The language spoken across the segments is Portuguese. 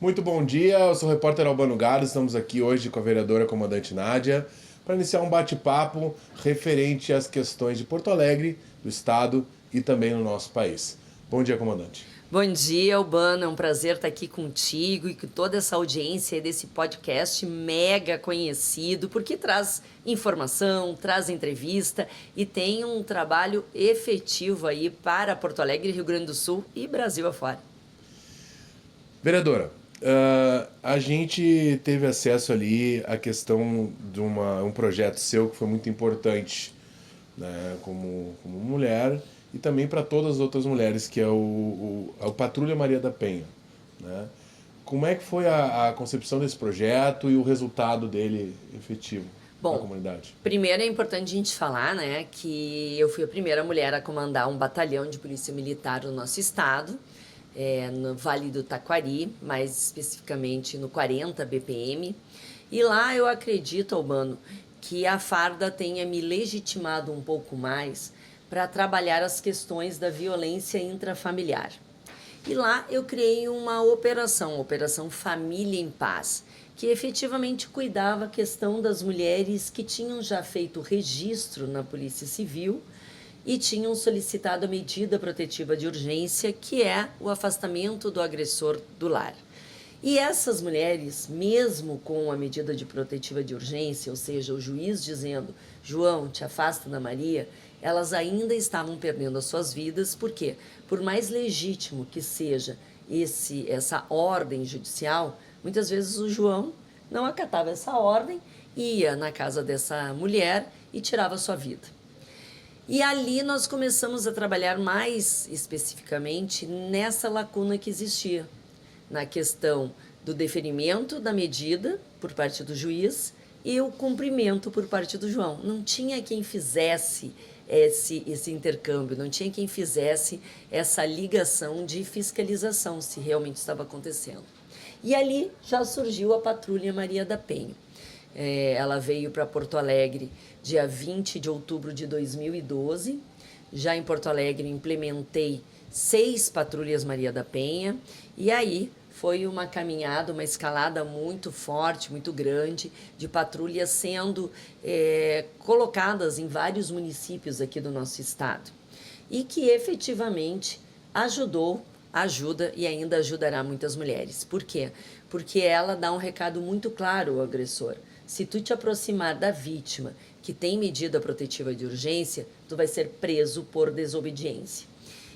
Muito bom dia, eu sou o repórter Albano Gado, estamos aqui hoje com a vereadora comandante Nádia para iniciar um bate-papo referente às questões de Porto Alegre, do estado e também no nosso país. Bom dia, comandante. Bom dia, Albano. É um prazer estar aqui contigo e com toda essa audiência desse podcast mega conhecido, porque traz informação, traz entrevista e tem um trabalho efetivo aí para Porto Alegre, Rio Grande do Sul e Brasil afora. Vereadora, a gente teve acesso ali à questão de um projeto seu que foi muito importante, né, como mulher e também para todas as outras mulheres, que é o Patrulha Maria da Penha, né? Como é que foi a concepção desse projeto e o resultado dele efetivo na comunidade? Primeiro é importante a gente falar, né, que eu fui a primeira mulher a comandar um batalhão de polícia militar no nosso estado, no Vale do Taquari, mais especificamente no 40 BPM. E lá eu acredito, Albano, que a farda tenha me legitimado um pouco mais para trabalhar as questões da violência intrafamiliar. E lá eu criei uma Operação Família em Paz, que efetivamente cuidava a questão das mulheres que tinham já feito registro na Polícia Civil e tinham solicitado a medida protetiva de urgência, que é o afastamento do agressor do lar. E essas mulheres, mesmo com a medida de protetiva de urgência, ou seja, o juiz dizendo, João, te afasta da Maria, elas ainda estavam perdendo as suas vidas, porque, por mais legítimo que seja essa ordem judicial, muitas vezes o João não acatava essa ordem, ia na casa dessa mulher e tirava a sua vida. E ali nós começamos a trabalhar mais especificamente nessa lacuna que existia, na questão do deferimento da medida por parte do juiz e o cumprimento por parte do João. Não tinha quem fizesse esse intercâmbio, não tinha quem fizesse essa ligação de fiscalização, se realmente estava acontecendo. E ali já surgiu a Patrulha Maria da Penha. Ela veio para Porto Alegre dia 20 de outubro de 2012. Já em Porto Alegre implementei 6 patrulhas Maria da Penha. E aí foi uma caminhada, uma escalada muito forte, muito grande, de patrulhas sendo colocadas em vários municípios aqui do nosso estado. E que efetivamente ajuda e ainda ajudará muitas mulheres. Por quê? Porque ela dá um recado muito claro ao agressor. Se tu te aproximar da vítima que tem medida protetiva de urgência, tu vai ser preso por desobediência.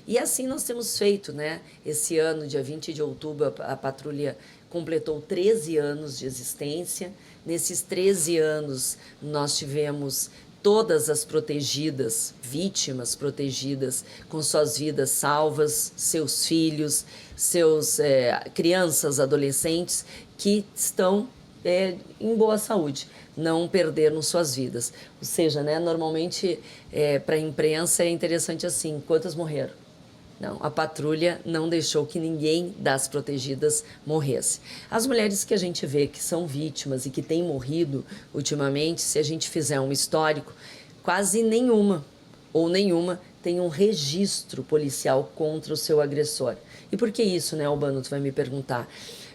E assim nós temos feito, né? Esse ano, dia 20 de outubro, a patrulha completou 13 anos de existência. Nesses 13 anos, nós tivemos todas as protegidas, vítimas protegidas, com suas vidas salvas, seus filhos, crianças, adolescentes que estão em boa saúde, não perderam suas vidas. Ou seja, né, normalmente para a imprensa é interessante assim, quantas morreram? Não, a patrulha não deixou que ninguém das protegidas morresse. As mulheres que a gente vê que são vítimas e que têm morrido ultimamente, se a gente fizer um histórico, quase nenhuma tem um registro policial contra o seu agressor. E por que isso, né, Albano, tu vai me perguntar?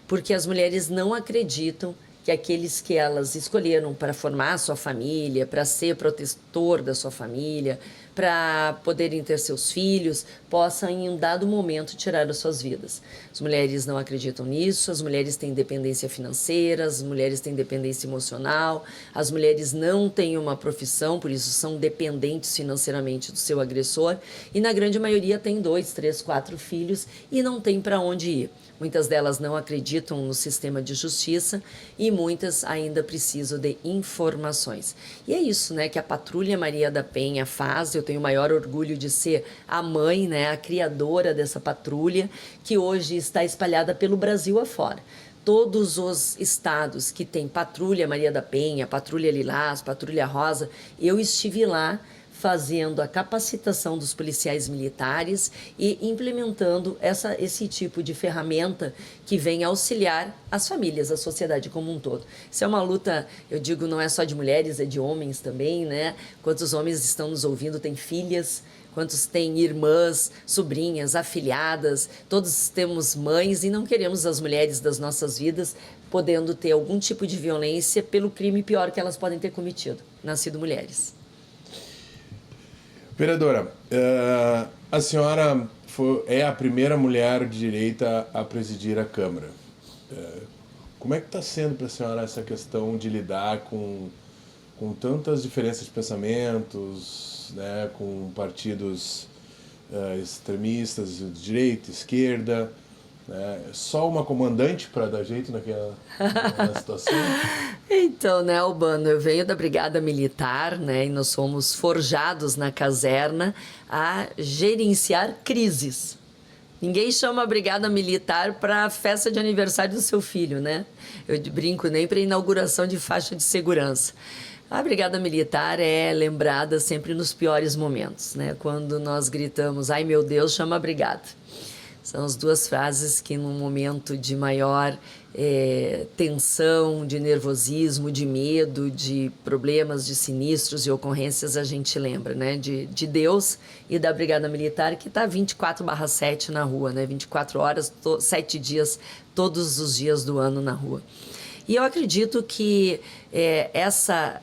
Porque as mulheres não acreditam que aqueles que elas escolheram para formar a sua família, para ser protetor da sua família, para poderem ter seus filhos, possam em um dado momento tirar as suas vidas. As mulheres não acreditam nisso, as mulheres têm dependência financeira, as mulheres têm dependência emocional, as mulheres não têm uma profissão, por isso são dependentes financeiramente do seu agressor, e na grande maioria têm 2, 3, 4 filhos e não tem para onde ir. Muitas delas não acreditam no sistema de justiça e muitas ainda precisam de informações. E é isso, né, que a Patrulha Maria da Penha faz. Eu tenho o maior orgulho de ser a mãe, né, a criadora dessa patrulha, que hoje está espalhada pelo Brasil afora. Todos os estados que tem Patrulha Maria da Penha, Patrulha Lilás, Patrulha Rosa, eu estive lá fazendo a capacitação dos policiais militares e implementando esse tipo de ferramenta que vem auxiliar as famílias, a sociedade como um todo. Isso é uma luta, eu digo, não é só de mulheres, é de homens também, né? Quantos homens estão nos ouvindo, têm filhas, quantos têm irmãs, sobrinhas, afilhadas, todos temos mães e não queremos as mulheres das nossas vidas podendo ter algum tipo de violência pelo crime pior que elas podem ter cometido, nascido mulheres. Vereadora, a senhora é a primeira mulher de direita a presidir a Câmara. Como é que está sendo para a senhora essa questão de lidar com tantas diferenças de pensamentos, né, com partidos extremistas de direita, esquerda, né? Só uma comandante para dar jeito na situação? Então, né, Albano, eu venho da Brigada Militar, né, e nós somos forjados na caserna a gerenciar crises. Ninguém chama a Brigada Militar para a festa de aniversário do seu filho, né? Eu brinco, nem para inauguração de faixa de segurança. A Brigada Militar é lembrada sempre nos piores momentos, né? Quando nós gritamos, ai meu Deus, chama a Brigada. São as duas frases que num momento de maior tensão, de nervosismo, de medo, de problemas, de sinistros e ocorrências a gente lembra, né? De Deus e da Brigada Militar que está 24/7 na rua, né? 24 horas, 7 dias, todos os dias do ano na rua. E eu acredito que essa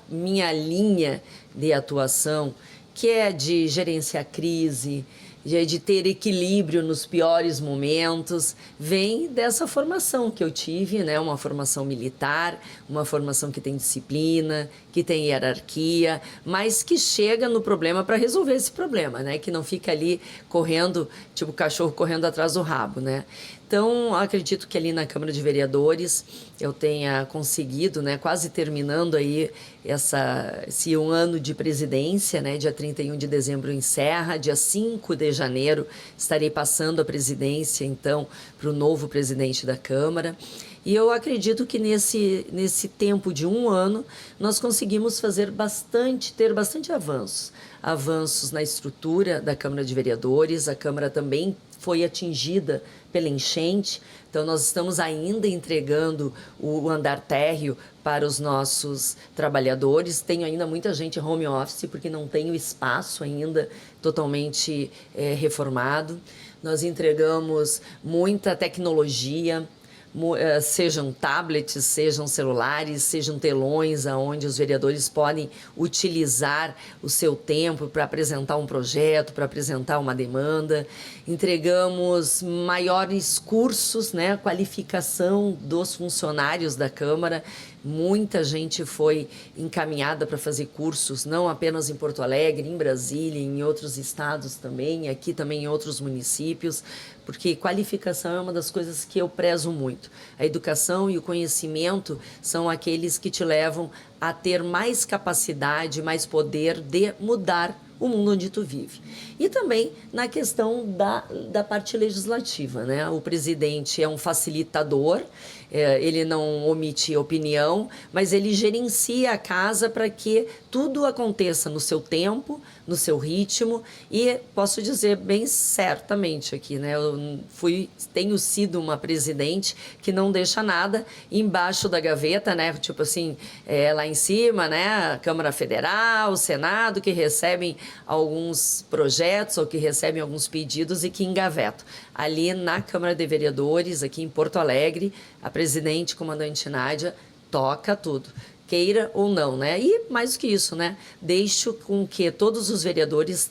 minha linha de atuação, que é de gerenciar crise, de ter equilíbrio nos piores momentos, vem dessa formação que eu tive, né? Uma formação militar, uma formação que tem disciplina, que tem hierarquia, mas que chega no problema para resolver esse problema, né? Que não fica ali correndo, tipo cachorro correndo atrás do rabo, né? Então, acredito que ali na Câmara de Vereadores eu tenha conseguido, né, quase terminando aí esse um ano de presidência, né, dia 31 de dezembro encerra, dia 5 de janeiro estarei passando a presidência, então, para o novo presidente da Câmara. E eu acredito que nesse tempo de um ano nós conseguimos ter bastante avanços na estrutura da Câmara de Vereadores. A Câmara também foi atingida pela enchente, então nós estamos ainda entregando o andar térreo para os nossos trabalhadores. Tenho ainda muita gente home office porque não tem o espaço ainda totalmente reformado. Nós entregamos muita tecnologia, sejam tablets, sejam celulares, sejam telões onde os vereadores podem utilizar o seu tempo para apresentar um projeto, para apresentar uma demanda. Entregamos maiores cursos, né, qualificação dos funcionários da Câmara. Muita gente foi encaminhada para fazer cursos, não apenas em Porto Alegre, em Brasília, em outros estados também, aqui também em outros municípios, porque qualificação é uma das coisas que eu prezo muito. A educação e o conhecimento são aqueles que te levam a ter mais capacidade, mais poder de mudar o mundo onde tu vive. E também na questão da parte legislativa, né? O presidente é um facilitador, ele não omite opinião, mas ele gerencia a casa para que tudo aconteça no seu tempo, no seu ritmo, e posso dizer bem certamente aqui, né? Eu tenho sido uma presidente que não deixa nada embaixo da gaveta, né? Tipo assim, lá em cima, né? A Câmara Federal, o Senado, que recebem alguns projetos ou que recebem alguns pedidos e que engavetam. Ali na Câmara de Vereadores, aqui em Porto Alegre, a presidente, comandante Nádia, toca tudo, queira ou não, né? E mais do que isso, né? Deixo com que todos os vereadores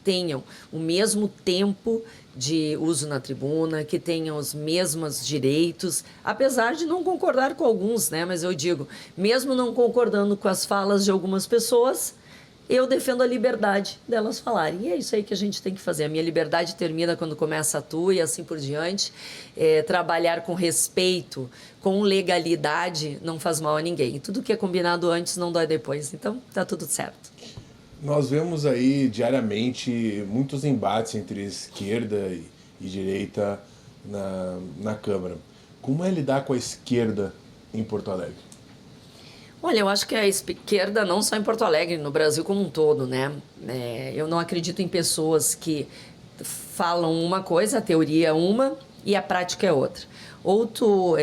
tenham o mesmo tempo de uso na tribuna, que tenham os mesmos direitos, apesar de não concordar com alguns, né? Mas eu digo, mesmo não concordando com as falas de algumas pessoas, eu defendo a liberdade delas falarem. E é isso aí que a gente tem que fazer. A minha liberdade termina quando começa a tua e assim por diante. Trabalhar com respeito, com legalidade, não faz mal a ninguém. Tudo que é combinado antes não dói depois. Então, tá tudo certo. Nós vemos aí diariamente muitos embates entre esquerda e direita na Câmara. Como é lidar com a esquerda em Porto Alegre? Olha, eu acho que a esquerda, não só em Porto Alegre, no Brasil como um todo, né? Eu não acredito em pessoas que falam uma coisa, a teoria é uma e a prática é outra. Ou tu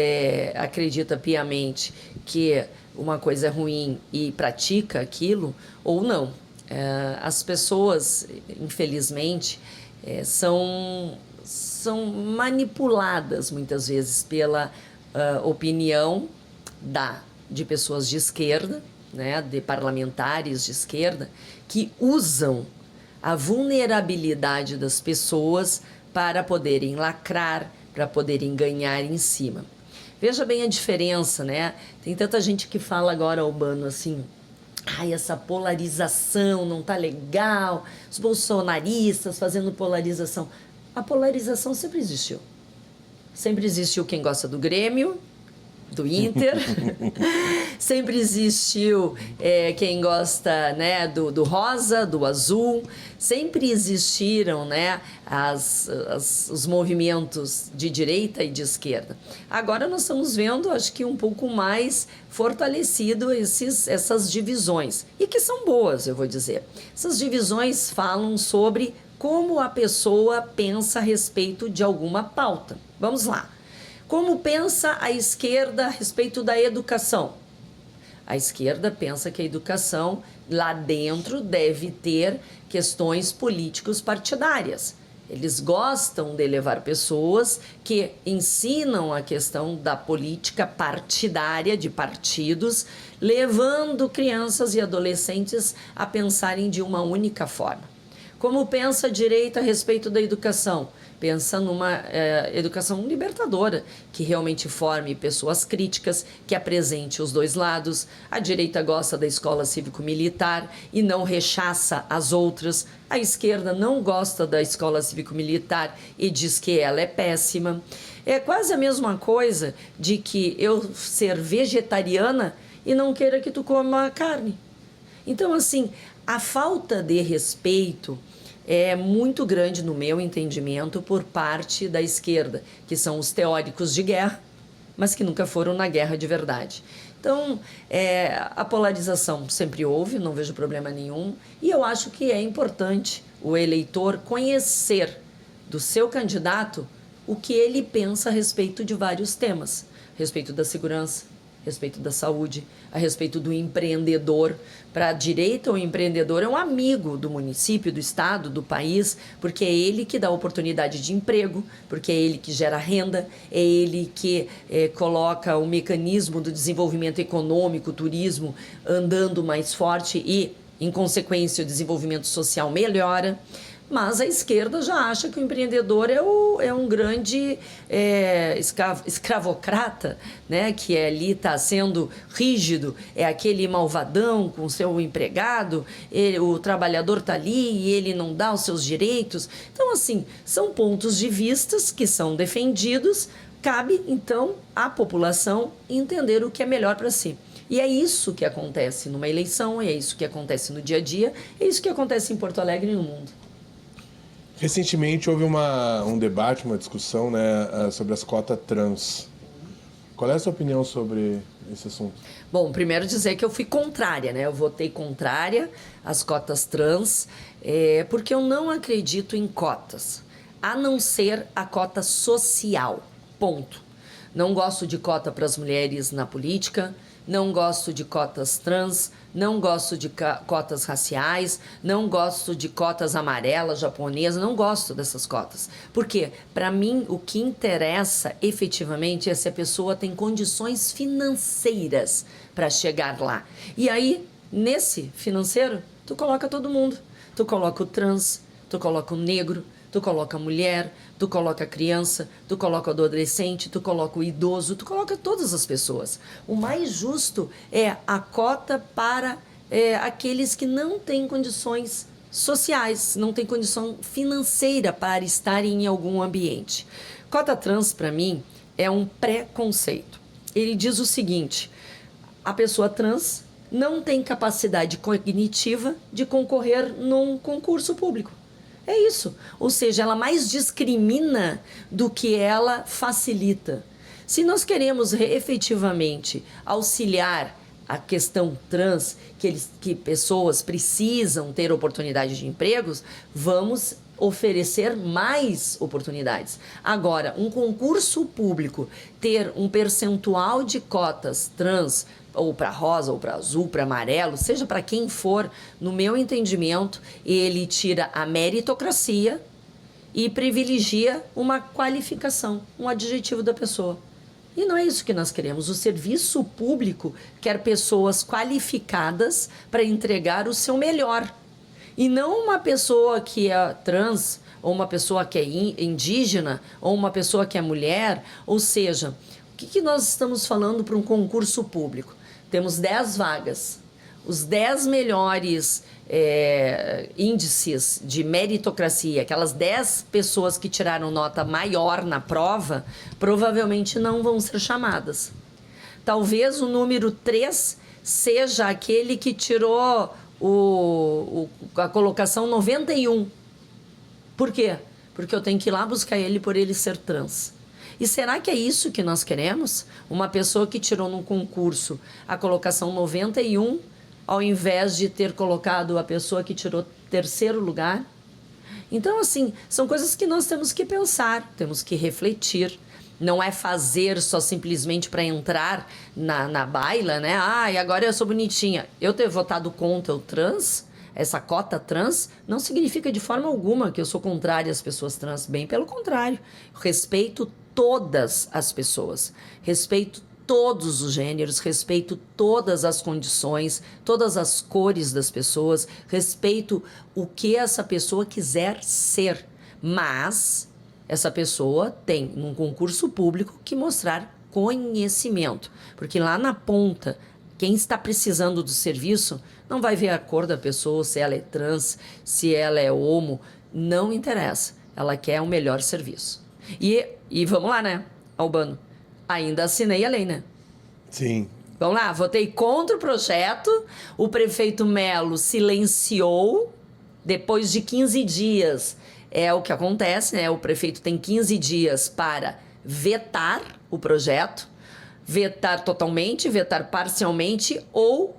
acredita piamente que uma coisa é ruim e pratica aquilo, ou não. as pessoas, infelizmente, são manipuladas muitas vezes pela opinião de pessoas de esquerda, né, de parlamentares de esquerda, que usam a vulnerabilidade das pessoas para poderem lacrar, para poderem ganhar em cima. Veja bem a diferença, né? Tem tanta gente que fala agora, Albano, assim, ai, essa polarização não tá legal, os bolsonaristas fazendo polarização. A polarização sempre existiu. Sempre existiu quem gosta do Grêmio, do Inter, sempre existiu quem gosta, né, do rosa, do azul, sempre existiram, né, os movimentos de direita e de esquerda. Agora nós estamos vendo, acho que um pouco mais fortalecido essas divisões, e que são boas, eu vou dizer. Essas divisões falam sobre como a pessoa pensa a respeito de alguma pauta. Vamos lá. Como pensa a esquerda a respeito da educação? A esquerda pensa que a educação lá dentro deve ter questões políticos partidárias. Eles gostam de levar pessoas que ensinam a questão da política partidária de partidos, levando crianças e adolescentes a pensarem de uma única forma. Como pensa a direita a respeito da educação? Pensa numa educação libertadora, que realmente forme pessoas críticas, que apresente os dois lados. A direita gosta da escola cívico-militar e não rechaça as outras. A esquerda não gosta da escola cívico-militar e diz que ela é péssima. É quase a mesma coisa de que eu ser vegetariana e não queira que tu coma carne. Então, assim, a falta de respeito é muito grande, no meu entendimento, por parte da esquerda, que são os teóricos de guerra, mas que nunca foram na guerra de verdade. Então, a polarização sempre houve, não vejo problema nenhum, e eu acho que é importante o eleitor conhecer do seu candidato o que ele pensa a respeito de vários temas, a respeito da segurança, a respeito da saúde, a respeito do empreendedor. Para a direita, o empreendedor é um amigo do município, do estado, do país, porque é ele que dá oportunidade de emprego, porque é ele que gera renda, é ele que coloca o mecanismo do desenvolvimento econômico, turismo, andando mais forte e, em consequência, o desenvolvimento social melhora. Mas a esquerda já acha que o empreendedor é um grande escravocrata, né? Que ali está sendo rígido, é aquele malvadão com seu empregado, o trabalhador está ali e ele não dá os seus direitos. Então, assim, são pontos de vistas que são defendidos, cabe, então, à população entender o que é melhor para si. E é isso que acontece numa eleição, é isso que acontece no dia a dia, é isso que acontece em Porto Alegre e no mundo. Recentemente houve um debate, uma discussão, né, sobre as cotas trans. Qual é a sua opinião sobre esse assunto? Bom, primeiro dizer que eu fui contrária, né? Eu votei contrária às cotas trans, porque eu não acredito em cotas, a não ser a cota social, ponto. Não gosto de cota para as mulheres na política, não gosto de cotas trans, não gosto de cotas raciais, não gosto de cotas amarelas, japonesas, não gosto dessas cotas. Por quê? Para mim, o que interessa efetivamente é se a pessoa tem condições financeiras para chegar lá. E aí, nesse financeiro, tu coloca todo mundo. Tu coloca o trans, tu coloca o negro, tu coloca a mulher, tu coloca a criança, tu coloca o adolescente, tu coloca o idoso, tu coloca todas as pessoas. O mais justo é a cota para aqueles que não têm condições sociais, não têm condição financeira para estarem em algum ambiente. Cota trans, para mim, é um preconceito. Ele diz o seguinte: a pessoa trans não tem capacidade cognitiva de concorrer num concurso público. É isso. Ou seja, ela mais discrimina do que ela facilita. Se nós queremos efetivamente auxiliar a questão trans, que pessoas precisam ter oportunidade de empregos, vamos oferecer mais oportunidades. Agora, um concurso público ter um percentual de cotas trans ou para rosa, ou para azul, para amarelo, seja para quem for, no meu entendimento, ele tira a meritocracia e privilegia uma qualificação, um adjetivo da pessoa. E não é isso que nós queremos. O serviço público quer pessoas qualificadas para entregar o seu melhor. E não uma pessoa que é trans, ou uma pessoa que é indígena, ou uma pessoa que é mulher. Ou seja, o que nós estamos falando para um concurso público? Temos 10 vagas. Os 10 melhores índices de meritocracia, aquelas 10 pessoas que tiraram nota maior na prova, provavelmente não vão ser chamadas. Talvez o número 3 seja aquele que tirou a colocação 91. Por quê? Porque eu tenho que ir lá buscar ele por ele ser trans. E será que é isso que nós queremos? Uma pessoa que tirou num concurso a colocação 91, ao invés de ter colocado a pessoa que tirou terceiro lugar? Então, assim, são coisas que nós temos que pensar, temos que refletir. Não é fazer só simplesmente para entrar na baila, né? Ah, e agora eu sou bonitinha. Eu ter votado contra o trans, essa cota trans, não significa de forma alguma que eu sou contrária às pessoas trans. Bem pelo contrário. Respeito todas as pessoas. Respeito todos os gêneros, respeito todas as condições, todas as cores das pessoas, respeito o que essa pessoa quiser ser. Mas essa pessoa tem, num concurso público, que mostrar conhecimento. Porque lá na ponta, quem está precisando do serviço não vai ver a cor da pessoa, se ela é trans, se ela é homo, não interessa. Ela quer o melhor serviço. E vamos lá, né, Albano? Ainda assinei a lei, né? Sim. Vamos lá, votei contra o projeto, o prefeito Melo silenciou, depois de 15 dias, é o que acontece, né? O prefeito tem 15 dias para vetar o projeto, vetar totalmente, vetar parcialmente, ou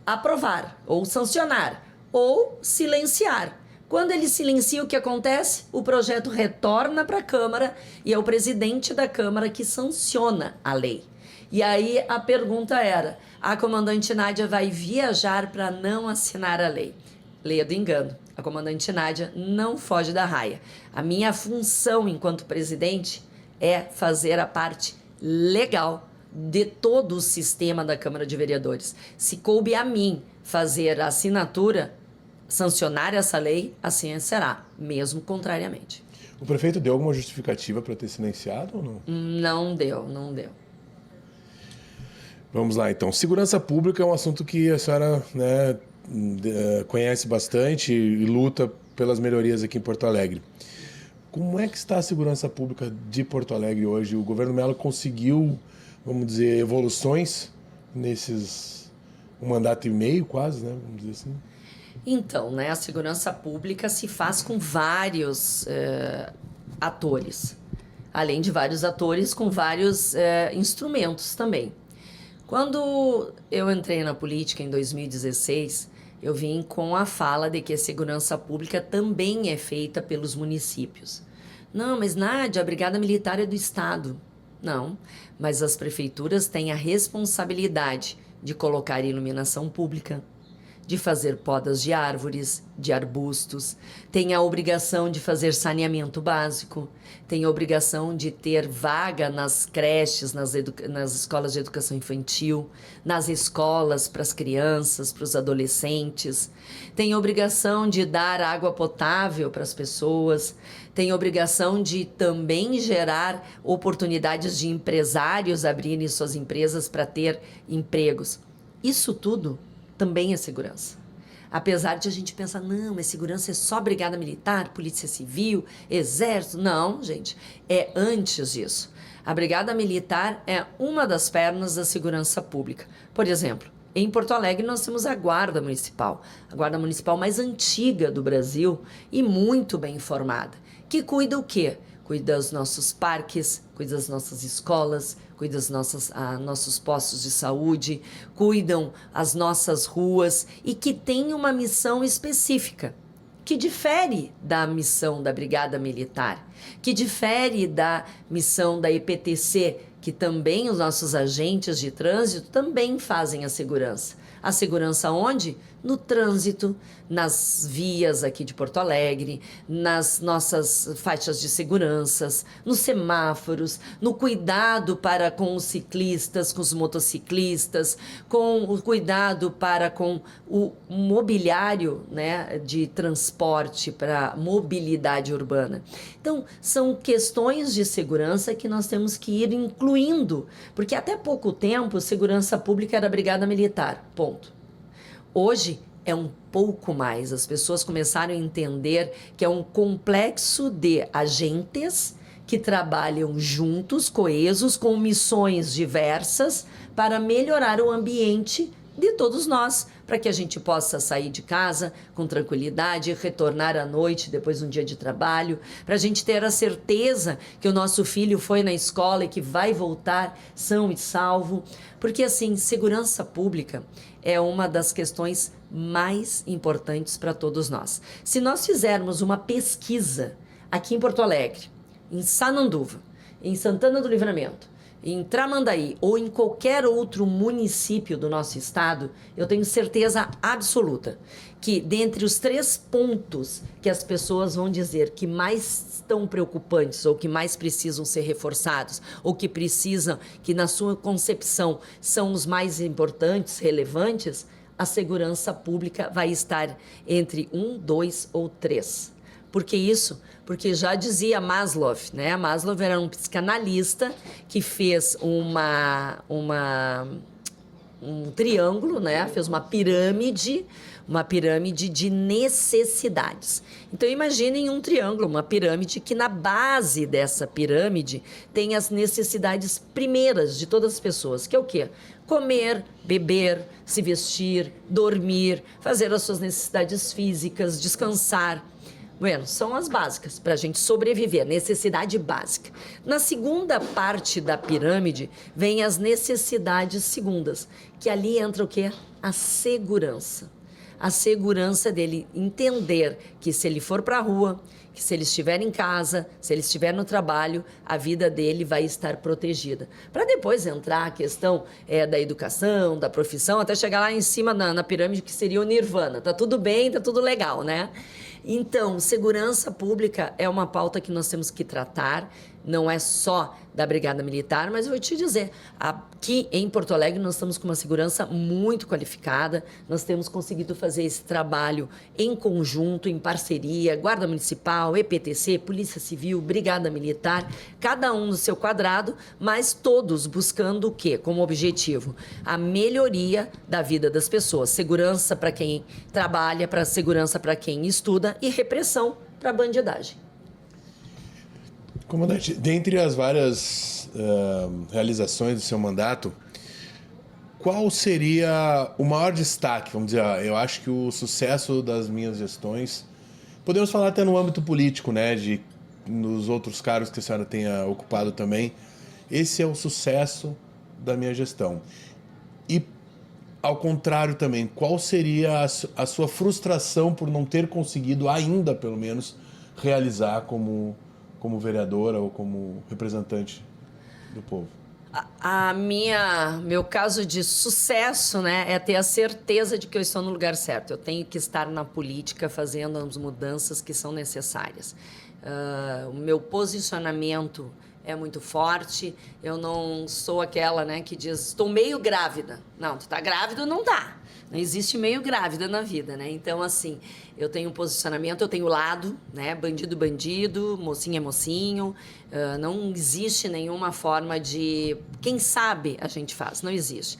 aprovar, ou sancionar, ou silenciar. Quando ele silencia, o que acontece? O projeto retorna para a Câmara e é o presidente da Câmara que sanciona a lei. E aí a pergunta era, a comandante Nádia vai viajar para não assinar a lei? Leia do engano, a comandante Nádia não foge da raia. A minha função enquanto presidente é fazer a parte legal de todo o sistema da Câmara de Vereadores. Se coube a mim fazer a assinatura, sancionar essa lei, assim será, mesmo contrariamente. O prefeito deu alguma justificativa para ter silenciado ou não? Não deu. Vamos lá, então. Segurança pública é um assunto que a senhora, né, conhece bastante e luta pelas melhorias aqui em Porto Alegre. Como é que está a segurança pública de Porto Alegre hoje? O governo Melo conseguiu, vamos dizer, evoluções nesses um mandato e meio quase, né? Vamos dizer assim. Então, né, a segurança pública se faz com vários atores, além de vários atores com vários instrumentos também. Quando eu entrei na política em 2016, eu vim com a fala de que a segurança pública também é feita pelos municípios. Não, mas Nádia, a Brigada Militar é do Estado. Não, mas as prefeituras têm a responsabilidade de colocar iluminação pública, de fazer podas de árvores, de arbustos, tem a obrigação de fazer saneamento básico, tem a obrigação de ter vaga nas creches, nas escolas de educação infantil, nas escolas para as crianças, para os adolescentes, tem a obrigação de dar água potável para as pessoas, tem a obrigação de também gerar oportunidades de empresários abrirem suas empresas para ter empregos. Isso tudo também é segurança. Apesar de a gente pensar, não, mas segurança é só brigada militar, polícia civil, exército. Não, gente, é antes disso. A brigada militar é uma das pernas da segurança pública. Por exemplo, em Porto Alegre nós temos a guarda municipal mais antiga do Brasil e muito bem formada, que cuida o quê? Cuida dos nossos parques, cuida das nossas escolas, cuida dos nossos postos de saúde, cuidam as nossas ruas e que tem uma missão específica, que difere da missão da Brigada Militar, que difere da missão da EPTC, que também os nossos agentes de trânsito também fazem a segurança. A segurança onde? No trânsito, nas vias aqui de Porto Alegre, nas nossas faixas de seguranças, nos semáforos, no cuidado para com os ciclistas, com os motociclistas, com o cuidado para com o mobiliário, né, de transporte para mobilidade urbana. Então, são questões de segurança que nós temos que ir incluindo, porque até pouco tempo, segurança pública era brigada militar, ponto. Hoje é um pouco mais. As pessoas começaram a entender que é um complexo de agentes que trabalham juntos, coesos, com missões diversas para melhorar o ambiente de todos nós, para que a gente possa sair de casa com tranquilidade, retornar à noite depois de um dia de trabalho, para a gente ter a certeza que o nosso filho foi na escola e que vai voltar são e salvo. Porque, assim, segurança pública é uma das questões mais importantes para todos nós. Se nós fizermos uma pesquisa aqui em Porto Alegre, em Sananduva, em Santana do Livramento, em Tramandaí ou em qualquer outro município do nosso estado, eu tenho certeza absoluta que dentre os 3 pontos que as pessoas vão dizer que mais estão preocupantes ou que mais precisam ser reforçados ou que precisam, que na sua concepção são os mais importantes, relevantes, a segurança pública vai estar entre 1, 2 ou 3. Por que isso? Porque já dizia Maslow, né? Maslow era um psicanalista que fez um triângulo, né? Fez uma pirâmide de necessidades. Então, imaginem um triângulo, uma pirâmide, que na base dessa pirâmide tem as necessidades primeiras de todas as pessoas, que é o quê? Comer, beber, se vestir, dormir, fazer as suas necessidades físicas, descansar. Bueno, são as básicas para a gente sobreviver, necessidade básica. Na segunda parte da pirâmide vem as necessidades segundas, que ali entra o quê? A segurança. A segurança dele entender que se ele for para a rua, que se ele estiver em casa, se ele estiver no trabalho, a vida dele vai estar protegida. Para depois entrar a questão da educação, da profissão, até chegar lá em cima na pirâmide, que seria o nirvana. Tá tudo bem, tá tudo legal, né? Então, segurança pública é uma pauta que nós temos que tratar, não é só da Brigada Militar, mas eu vou te dizer, aqui em Porto Alegre nós estamos com uma segurança muito qualificada, nós temos conseguido fazer esse trabalho em conjunto, em parceria, Guarda Municipal, EPTC, Polícia Civil, Brigada Militar, cada um no seu quadrado, mas todos buscando o quê? Como objetivo? A melhoria da vida das pessoas, segurança para quem trabalha, para segurança para quem estuda e repressão para a bandidagem. Comandante, dentre as várias realizações do seu mandato, qual seria o maior destaque? Vamos dizer, eu acho que o sucesso das minhas gestões, podemos falar até no âmbito político, né, nos outros cargos que a senhora tenha ocupado também, esse é o sucesso da minha gestão. E, ao contrário também, qual seria a sua frustração por não ter conseguido ainda, pelo menos, realizar como vereadora ou como representante do povo? Meu caso de sucesso, né, é ter a certeza de que eu estou no lugar certo. Eu tenho que estar na política fazendo as mudanças que são necessárias. O meu posicionamento é muito forte. Eu não sou aquela, né, que diz, estou meio grávida. Não, tu tá grávida ou não tá? Não existe meio grávida na vida, né? Então, assim, eu tenho um posicionamento, eu tenho lado, né? Bandido, bandido, mocinho é mocinho. Não existe nenhuma forma de... Quem sabe a gente faz, não existe.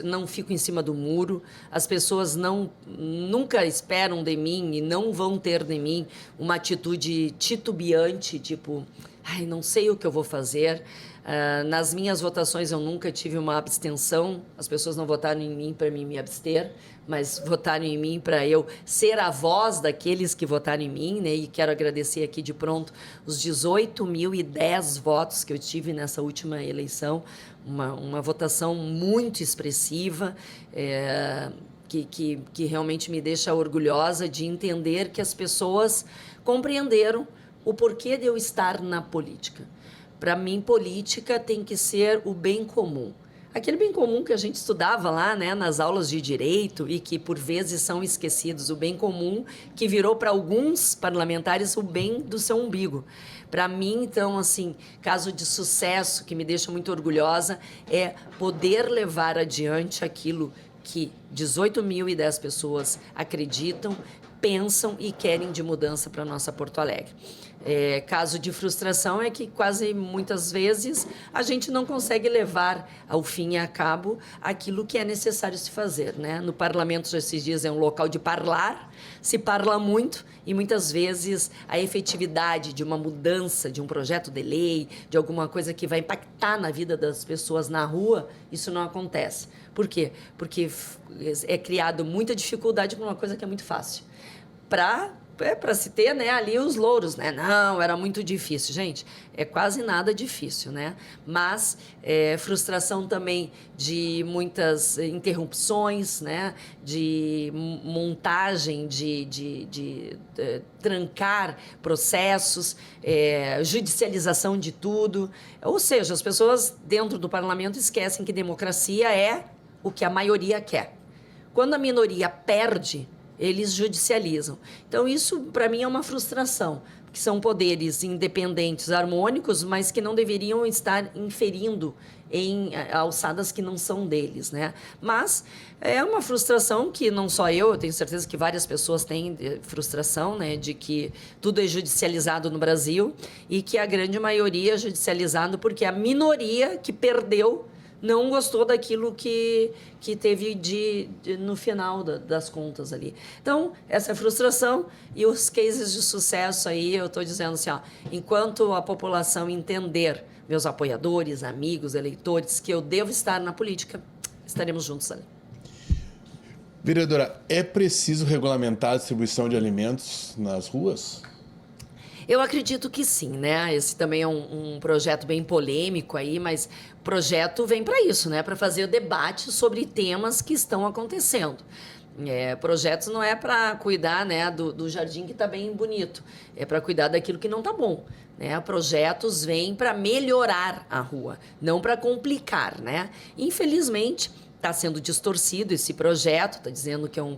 Não fico em cima do muro. As pessoas nunca esperam de mim e não vão ter de mim uma atitude titubeante, tipo, ai, não sei o que eu vou fazer. Nas minhas votações eu nunca tive uma abstenção, as pessoas não votaram em mim para mim me abster, mas votaram em mim para eu ser a voz daqueles que votaram em mim, né? E quero agradecer aqui de pronto os 18.010 votos que eu tive nessa última eleição, uma votação muito expressiva, que realmente me deixa orgulhosa de entender que as pessoas compreenderam o porquê de eu estar na política. Para mim, política tem que ser o bem comum. Aquele bem comum que a gente estudava lá, né, nas aulas de direito e que por vezes são esquecidos, o bem comum que virou para alguns parlamentares o bem do seu umbigo. Para mim, então, assim, caso de sucesso que me deixa muito orgulhosa é poder levar adiante aquilo que 18.010 pessoas acreditam, pensam e querem de mudança para a nossa Porto Alegre. Caso de frustração é que quase muitas vezes a gente não consegue levar ao fim e a cabo aquilo que é necessário se fazer, né? No parlamento, esses dias, é um local de parlar, se parla muito e muitas vezes a efetividade de uma mudança, de um projeto de lei, de alguma coisa que vai impactar na vida das pessoas na rua, isso não acontece. Por quê? Porque é criado muita dificuldade para uma coisa que é muito fácil. Para se ter, né, ali os louros, né? Não, era muito difícil. Gente, é quase nada difícil, né? Mas frustração também de muitas interrupções, né? De montagem, de trancar processos, judicialização de tudo. Ou seja, as pessoas dentro do parlamento esquecem que democracia é o que a maioria quer. Quando a minoria perde, eles judicializam. Então, isso, para mim, é uma frustração, porque são poderes independentes, harmônicos, mas que não deveriam estar inferindo em alçadas que não são deles, né? Mas é uma frustração que não só eu tenho certeza que várias pessoas têm frustração, né, de que tudo é judicializado no Brasil e que a grande maioria é judicializado porque a minoria que perdeu não gostou daquilo que teve no final das contas ali. Então, essa é a frustração e os cases de sucesso aí, eu estou dizendo assim, ó, enquanto a população entender, meus apoiadores, amigos, eleitores, que eu devo estar na política, estaremos juntos ali. Vereadora, é preciso regulamentar a distribuição de alimentos nas ruas? Eu acredito que sim, né? Esse também é um projeto bem polêmico aí, mas o projeto vem para isso, né? Para fazer o debate sobre temas que estão acontecendo. Projetos não é para cuidar, né, do jardim que está bem bonito, é para cuidar daquilo que não está bom. Né? Projetos vêm para melhorar a rua, não para complicar, né? Infelizmente, está sendo distorcido esse projeto, está dizendo que é um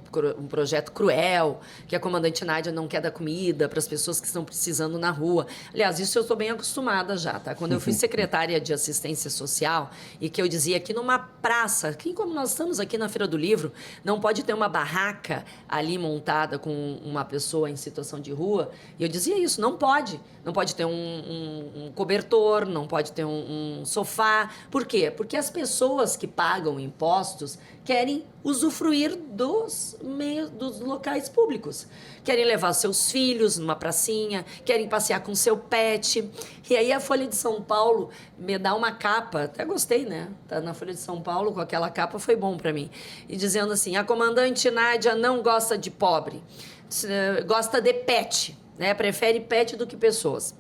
projeto cruel, que a comandante Nádia não quer dar comida para as pessoas que estão precisando na rua. Aliás, isso eu estou bem acostumada já, tá? Quando eu fui secretária de assistência social e que eu dizia que numa praça, aqui como nós estamos aqui na Feira do Livro, não pode ter uma barraca ali montada com uma pessoa em situação de rua, e eu dizia isso, não pode. Não pode ter um cobertor, não pode ter um sofá. Por quê? Porque as pessoas que pagam impostos querem usufruir dos locais públicos. Querem levar seus filhos numa pracinha, querem passear com seu pet. E aí a Folha de São Paulo me dá uma capa, até gostei, né? Tá na Folha de São Paulo com aquela capa, foi bom para mim. E dizendo assim, a comandante Nádia não gosta de pobre, gosta de pet. Né, prefere pet do que pessoas.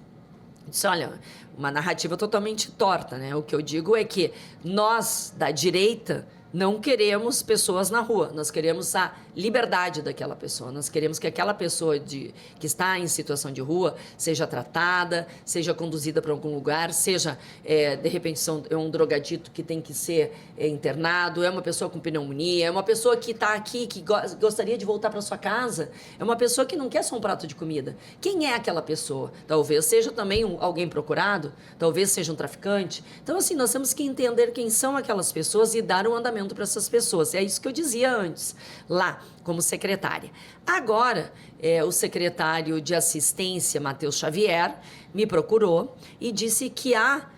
Disse, olha, uma narrativa totalmente torta, né? O que eu digo é que nós, da direita, não queremos pessoas na rua, nós queremos a liberdade daquela pessoa, nós queremos que aquela pessoa que está em situação de rua seja tratada, seja conduzida para algum lugar, seja, de repente, é um drogadito que tem que ser internado, é uma pessoa com pneumonia, é uma pessoa que está aqui, que gostaria de voltar para sua casa, é uma pessoa que não quer só um prato de comida. Quem é aquela pessoa? Talvez seja também alguém procurado, talvez seja um traficante. Então, assim, nós temos que entender quem são aquelas pessoas e dar um andamento para essas pessoas. É isso que eu dizia antes, lá, como secretária. Agora, o secretário de assistência, Matheus Xavier, me procurou e disse que há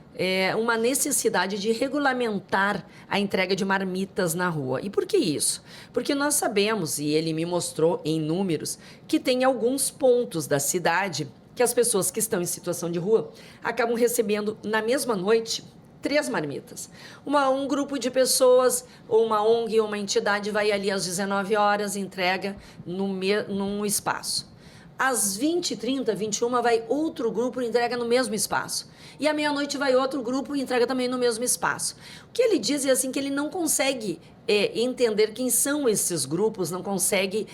uma necessidade de regulamentar a entrega de marmitas na rua. E por que isso? Porque nós sabemos, e ele me mostrou em números, que tem alguns pontos da cidade que as pessoas que estão em situação de rua acabam recebendo na mesma noite 3 marmitas. Um grupo de pessoas, ou uma ONG, ou uma entidade vai ali às 19 horas, entrega num espaço. Às 20h30, 21h, vai outro grupo e entrega no mesmo espaço. E à meia-noite vai outro grupo e entrega também no mesmo espaço. O que ele diz é assim que ele não consegue entender quem são esses grupos, não consegue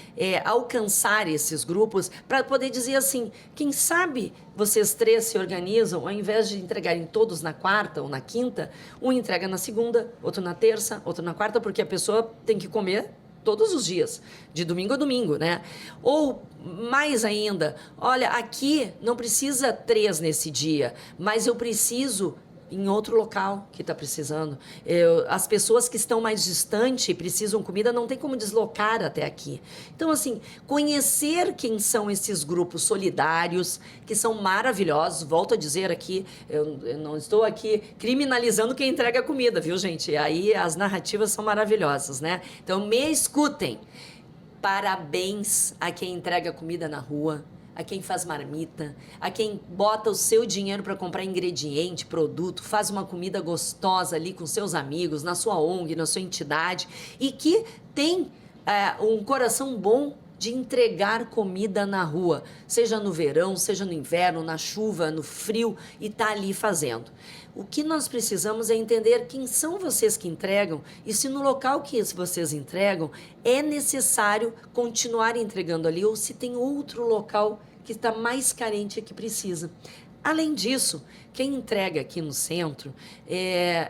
alcançar esses grupos para poder dizer assim, quem sabe vocês três se organizam, ao invés de entregarem todos na quarta ou na quinta, um entrega na segunda, outro na terça, outro na quarta, porque a pessoa tem que comer todos os dias, de domingo a domingo, né? Ou mais ainda, olha, aqui não precisa 3 nesse dia, mas eu preciso em outro local que está precisando. As pessoas que estão mais distantes e precisam comida não tem como deslocar até aqui. Então, assim, conhecer quem são esses grupos solidários, que são maravilhosos, volto a dizer aqui, eu não estou aqui criminalizando quem entrega comida, viu, gente? Aí as narrativas são maravilhosas, né? Então, me escutem. Parabéns a quem entrega comida na rua, a quem faz marmita, a quem bota o seu dinheiro para comprar ingrediente, produto, faz uma comida gostosa ali com seus amigos, na sua ONG, na sua entidade, e que tem um coração bom de entregar comida na rua, seja no verão, seja no inverno, na chuva, no frio, e tá ali fazendo. O que nós precisamos é entender quem são vocês que entregam e se no local que vocês entregam é necessário continuar entregando ali ou se tem outro local que está mais carente e que precisa. Além disso, quem entrega aqui no centro,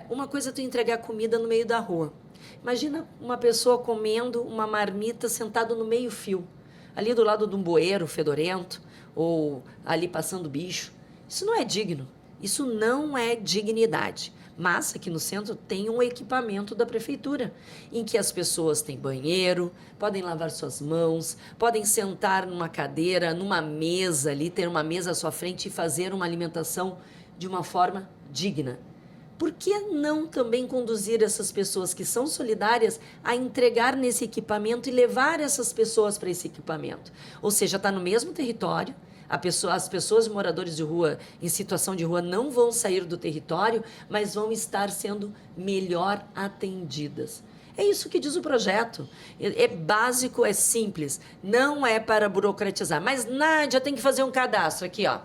uma coisa é tu entregar comida no meio da rua. Imagina uma pessoa comendo uma marmita sentado no meio-fio, ali do lado de um bueiro fedorento, ou ali passando bicho. Isso não é digno, isso não é dignidade. Mas aqui no centro tem um equipamento da prefeitura, em que as pessoas têm banheiro, podem lavar suas mãos, podem sentar numa cadeira, numa mesa ali, ter uma mesa à sua frente e fazer uma alimentação de uma forma digna. Por que não também conduzir essas pessoas que são solidárias a entregar nesse equipamento e levar essas pessoas para esse equipamento? Ou seja, está no mesmo território, as pessoas moradores de rua, em situação de rua, não vão sair do território, mas vão estar sendo melhor atendidas. É isso que diz o projeto. É básico, é simples, não é para burocratizar. Mas, Nádia, tem que fazer um cadastro aqui, ó.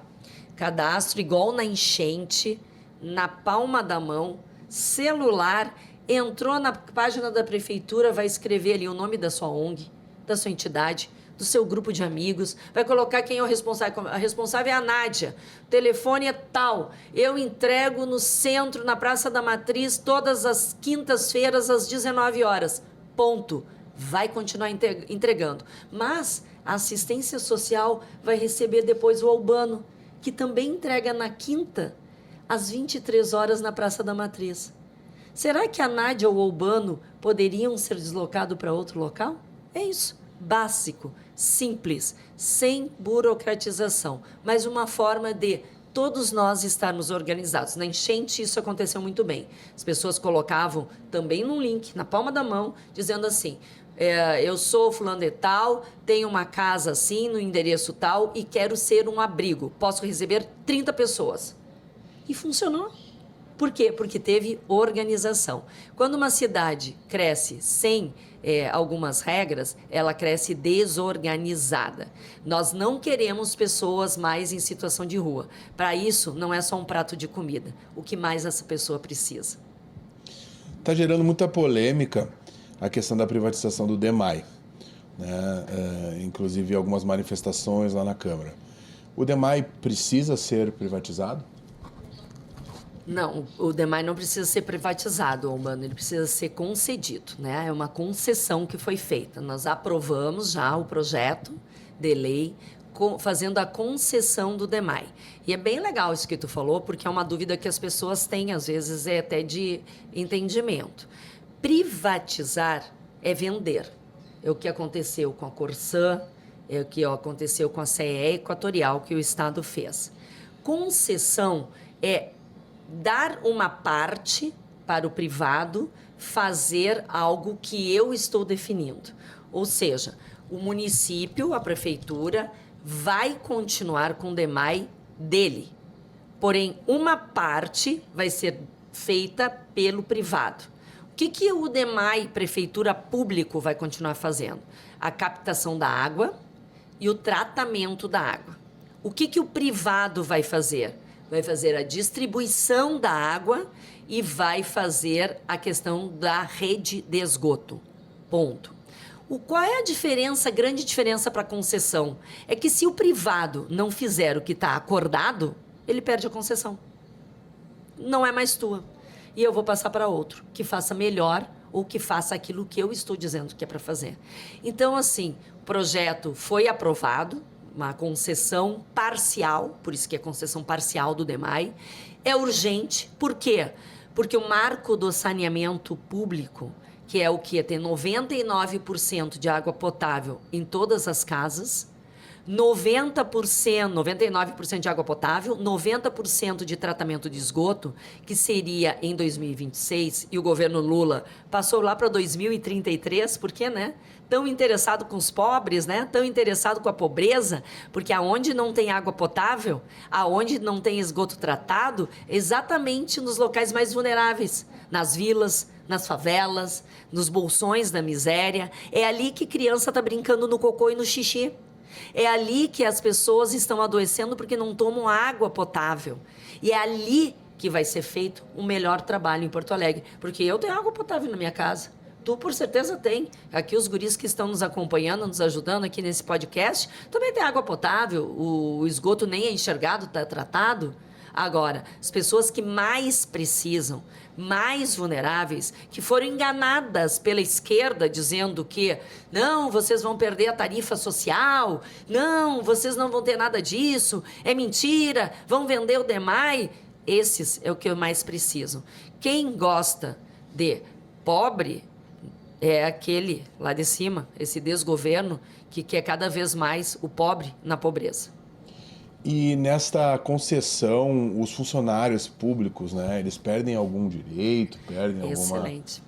Cadastro igual na enchente, na palma da mão, celular, entrou na página da prefeitura, vai escrever ali o nome da sua ONG, da sua entidade, do seu grupo de amigos, vai colocar quem é o responsável. A responsável é a Nádia, o telefone é tal, eu entrego no centro, na Praça da Matriz, todas as quintas-feiras, às 19 horas. Ponto. Vai continuar entregando. Mas a assistência social vai receber depois o Albano, que também entrega na quinta, às 23 horas na Praça da Matriz. Será que a Nádia ou o Albano poderiam ser deslocados para outro local? É isso. Básico, simples, sem burocratização, mas uma forma de todos nós estarmos organizados. Na enchente isso aconteceu muito bem. As pessoas colocavam também num link, na palma da mão, dizendo assim, eu sou fulano de tal, tenho uma casa assim, no endereço tal e quero ser um abrigo. Posso receber 30 pessoas. E funcionou. Por quê? Porque teve organização. Quando uma cidade cresce sem algumas regras, ela cresce desorganizada. Nós não queremos pessoas mais em situação de rua. Para isso, não é só um prato de comida. O que mais essa pessoa precisa? Está gerando muita polêmica a questão da privatização do DEMAI, né? Inclusive algumas manifestações lá na Câmara. O DEMAI precisa ser privatizado? Não, o DEMAI não precisa ser privatizado, Albano, ele precisa ser concedido, né? É uma concessão que foi feita. Nós aprovamos já o projeto de lei fazendo a concessão do DEMAI. E é bem legal isso que tu falou, porque é uma dúvida que as pessoas têm, às vezes é até de entendimento. Privatizar é vender. É o que aconteceu com a Corsã, é o que aconteceu com a CE Equatorial que o Estado fez. Concessão é dar uma parte para o privado fazer algo que eu estou definindo. Ou seja, o município, a prefeitura, vai continuar com o DEMAI dele. Porém, uma parte vai ser feita pelo privado. O que o DEMAI, prefeitura público, vai continuar fazendo? A captação da água, e o tratamento da água. O que o privado vai fazer? Vai fazer a distribuição da água e vai fazer a questão da rede de esgoto. Ponto. Qual é a diferença, a grande diferença para a concessão? É que se o privado não fizer o que está acordado, ele perde a concessão. Não é mais tua. E eu vou passar para outro, que faça melhor ou que faça aquilo que eu estou dizendo que é para fazer. Então, assim, o projeto foi aprovado, uma concessão parcial, por isso que é concessão parcial do DEMAI. É urgente, por quê? Porque o marco do saneamento público, que é o que? Ter 99% de água potável em todas as casas, 99% de água potável, 90% de tratamento de esgoto, que seria em 2026, e o governo Lula passou lá para 2033, por quê, né? Tão interessado com os pobres, né? Tão interessado com a pobreza, porque aonde não tem água potável, aonde não tem esgoto tratado, exatamente nos locais mais vulneráveis, nas vilas, nas favelas, nos bolsões da miséria, é ali que criança está brincando no cocô e no xixi. É ali que as pessoas estão adoecendo porque não tomam água potável. E é ali que vai ser feito o melhor trabalho em Porto Alegre. Porque eu tenho água potável na minha casa. Tu, por certeza, tem. Aqui os guris que estão nos acompanhando, nos ajudando aqui nesse podcast, também tem água potável. O esgoto nem é enxergado, está tratado. Agora, as pessoas que mais precisam, mais vulneráveis, que foram enganadas pela esquerda, dizendo que não, vocês vão perder a tarifa social, não, vocês não vão ter nada disso, é mentira, vão vender o DEMAI. Esses é o que eu mais preciso. Quem gosta de pobre é aquele lá de cima, esse desgoverno, que quer cada vez mais o pobre na pobreza. E nesta concessão, os funcionários públicos, né, eles perdem algum direito, perdem alguma... Excelente.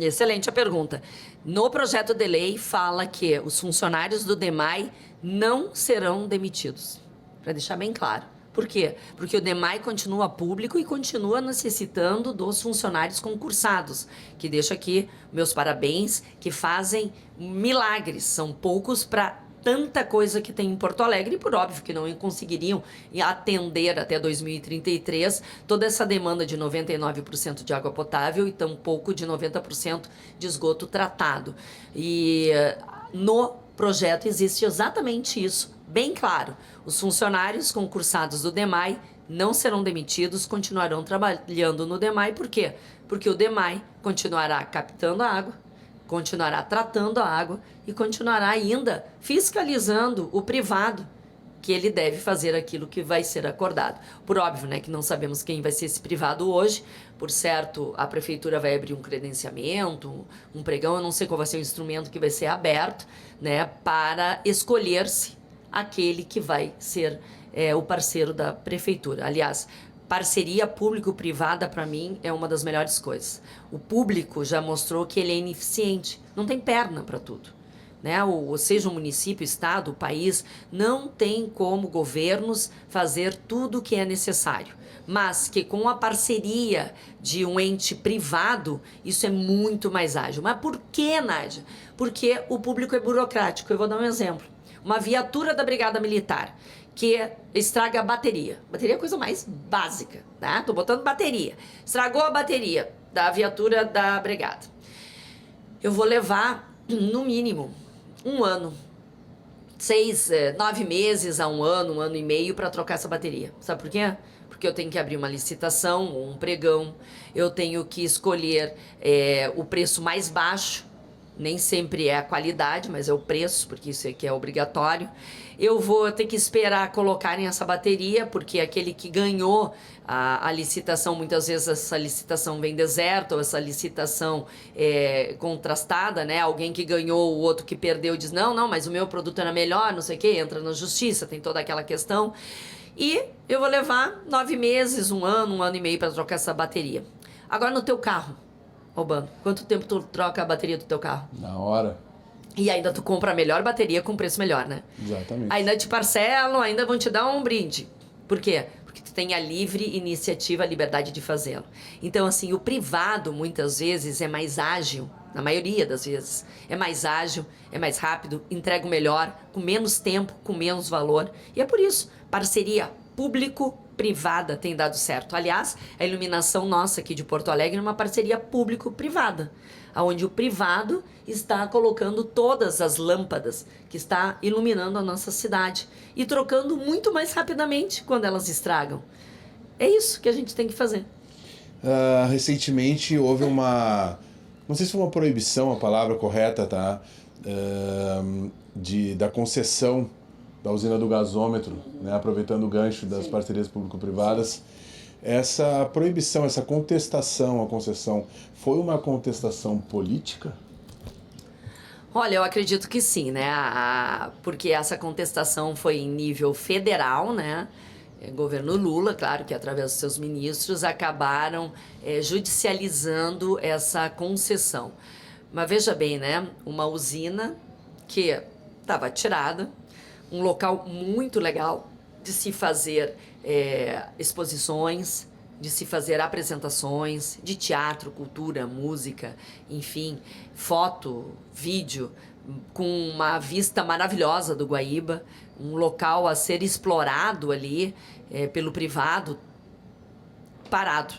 Excelente a pergunta. No projeto de lei fala que os funcionários do DEMAI não serão demitidos. Para deixar bem claro. Por quê? Porque o DEMAI continua público e continua necessitando dos funcionários concursados, que deixo aqui meus parabéns, que fazem milagres. São poucos para tanta coisa que tem em Porto Alegre, e por óbvio que não conseguiriam atender até 2033 toda essa demanda de 99% de água potável e tampouco de 90% de esgoto tratado. E no projeto existe exatamente isso, bem claro. Os funcionários concursados do DEMAI não serão demitidos, continuarão trabalhando no DEMAI. Por quê? Porque o DEMAI continuará captando a água, continuará tratando a água e continuará ainda fiscalizando o privado, que ele deve fazer aquilo que vai ser acordado. Por óbvio, né, que não sabemos quem vai ser esse privado hoje. Por certo, a prefeitura vai abrir um credenciamento, um pregão, eu não sei qual vai ser o instrumento que vai ser aberto, né, para escolher-se aquele que vai ser o parceiro da prefeitura. Aliás, parceria público-privada, para mim, é uma das melhores coisas. O público já mostrou que ele é ineficiente, não tem perna para tudo. Né? Ou seja, o município, o estado, o país, não tem como governos fazer tudo o que é necessário. Mas que com a parceria de um ente privado, isso é muito mais ágil. Mas por que, Nádia? Porque o público é burocrático. Eu vou dar um exemplo. Uma viatura da Brigada Militar que estraga a bateria. Bateria é a coisa mais básica, tá? Tô botando bateria. Estragou a bateria da viatura da brigada. Eu vou levar, no mínimo, 1 ano. 9 meses a 1 ano e meio para trocar essa bateria. Sabe por quê? Porque eu tenho que abrir uma licitação, um pregão. Eu tenho que escolher o preço mais baixo. Nem sempre é a qualidade, mas é o preço, porque isso aqui é obrigatório. Eu vou ter que esperar colocarem essa bateria, porque aquele que ganhou a licitação, muitas vezes essa licitação vem deserta, ou essa licitação é contrastada, né? Alguém que ganhou, o outro que perdeu diz, não, mas o meu produto era melhor, não sei o quê, entra na justiça, tem toda aquela questão. E eu vou levar 9 meses, 1 ano e meio para trocar essa bateria. Agora no teu carro, Albano, quanto tempo tu troca a bateria do teu carro? Na hora. E ainda tu compra a melhor bateria com preço melhor, né? Exatamente. Ainda te parcelam, ainda vão te dar um brinde. Por quê? Porque tu tem a livre iniciativa, a liberdade de fazê-lo. Então, assim, o privado, muitas vezes, é mais ágil na maioria das vezes. É mais ágil, é mais rápido, entrega o melhor, com menos tempo, com menos valor. E é por isso, parceria público-privada tem dado certo. Aliás, a iluminação nossa aqui de Porto Alegre é uma parceria público-privada, onde o privado está colocando todas as lâmpadas que está iluminando a nossa cidade e trocando muito mais rapidamente quando elas estragam. É isso que a gente tem que fazer. Recentemente houve uma, não sei se foi uma proibição a palavra correta, tá? Da concessão da usina do gasômetro, né? Aproveitando o gancho das parcerias público-privadas. Essa proibição, essa contestação à concessão, foi uma contestação política? Olha, eu acredito que sim, né? Porque essa contestação foi em nível federal, né? Governo Lula, claro que através dos seus ministros, acabaram judicializando essa concessão. Mas veja bem, né? Uma usina que estava tirada, um local muito legal de se fazer exposições, de se fazer apresentações de teatro, cultura, música, enfim, foto, vídeo, com uma vista maravilhosa do Guaíba, um local a ser explorado ali pelo privado, parado.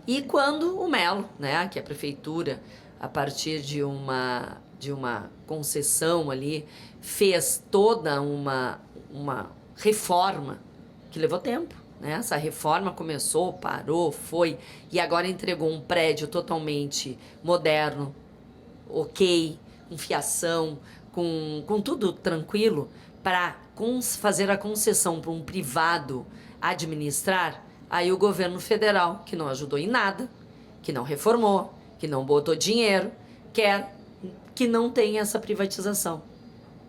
E quando o Melo, né, que é a prefeitura, a partir de uma concessão ali, fez toda uma reforma que levou tempo, né? Essa reforma começou, parou, foi, e agora entregou um prédio totalmente moderno, ok, com fiação, com tudo tranquilo, para fazer a concessão para um privado administrar. Aí o governo federal, que não ajudou em nada, que não reformou, que não botou dinheiro, quer que não tenha essa privatização,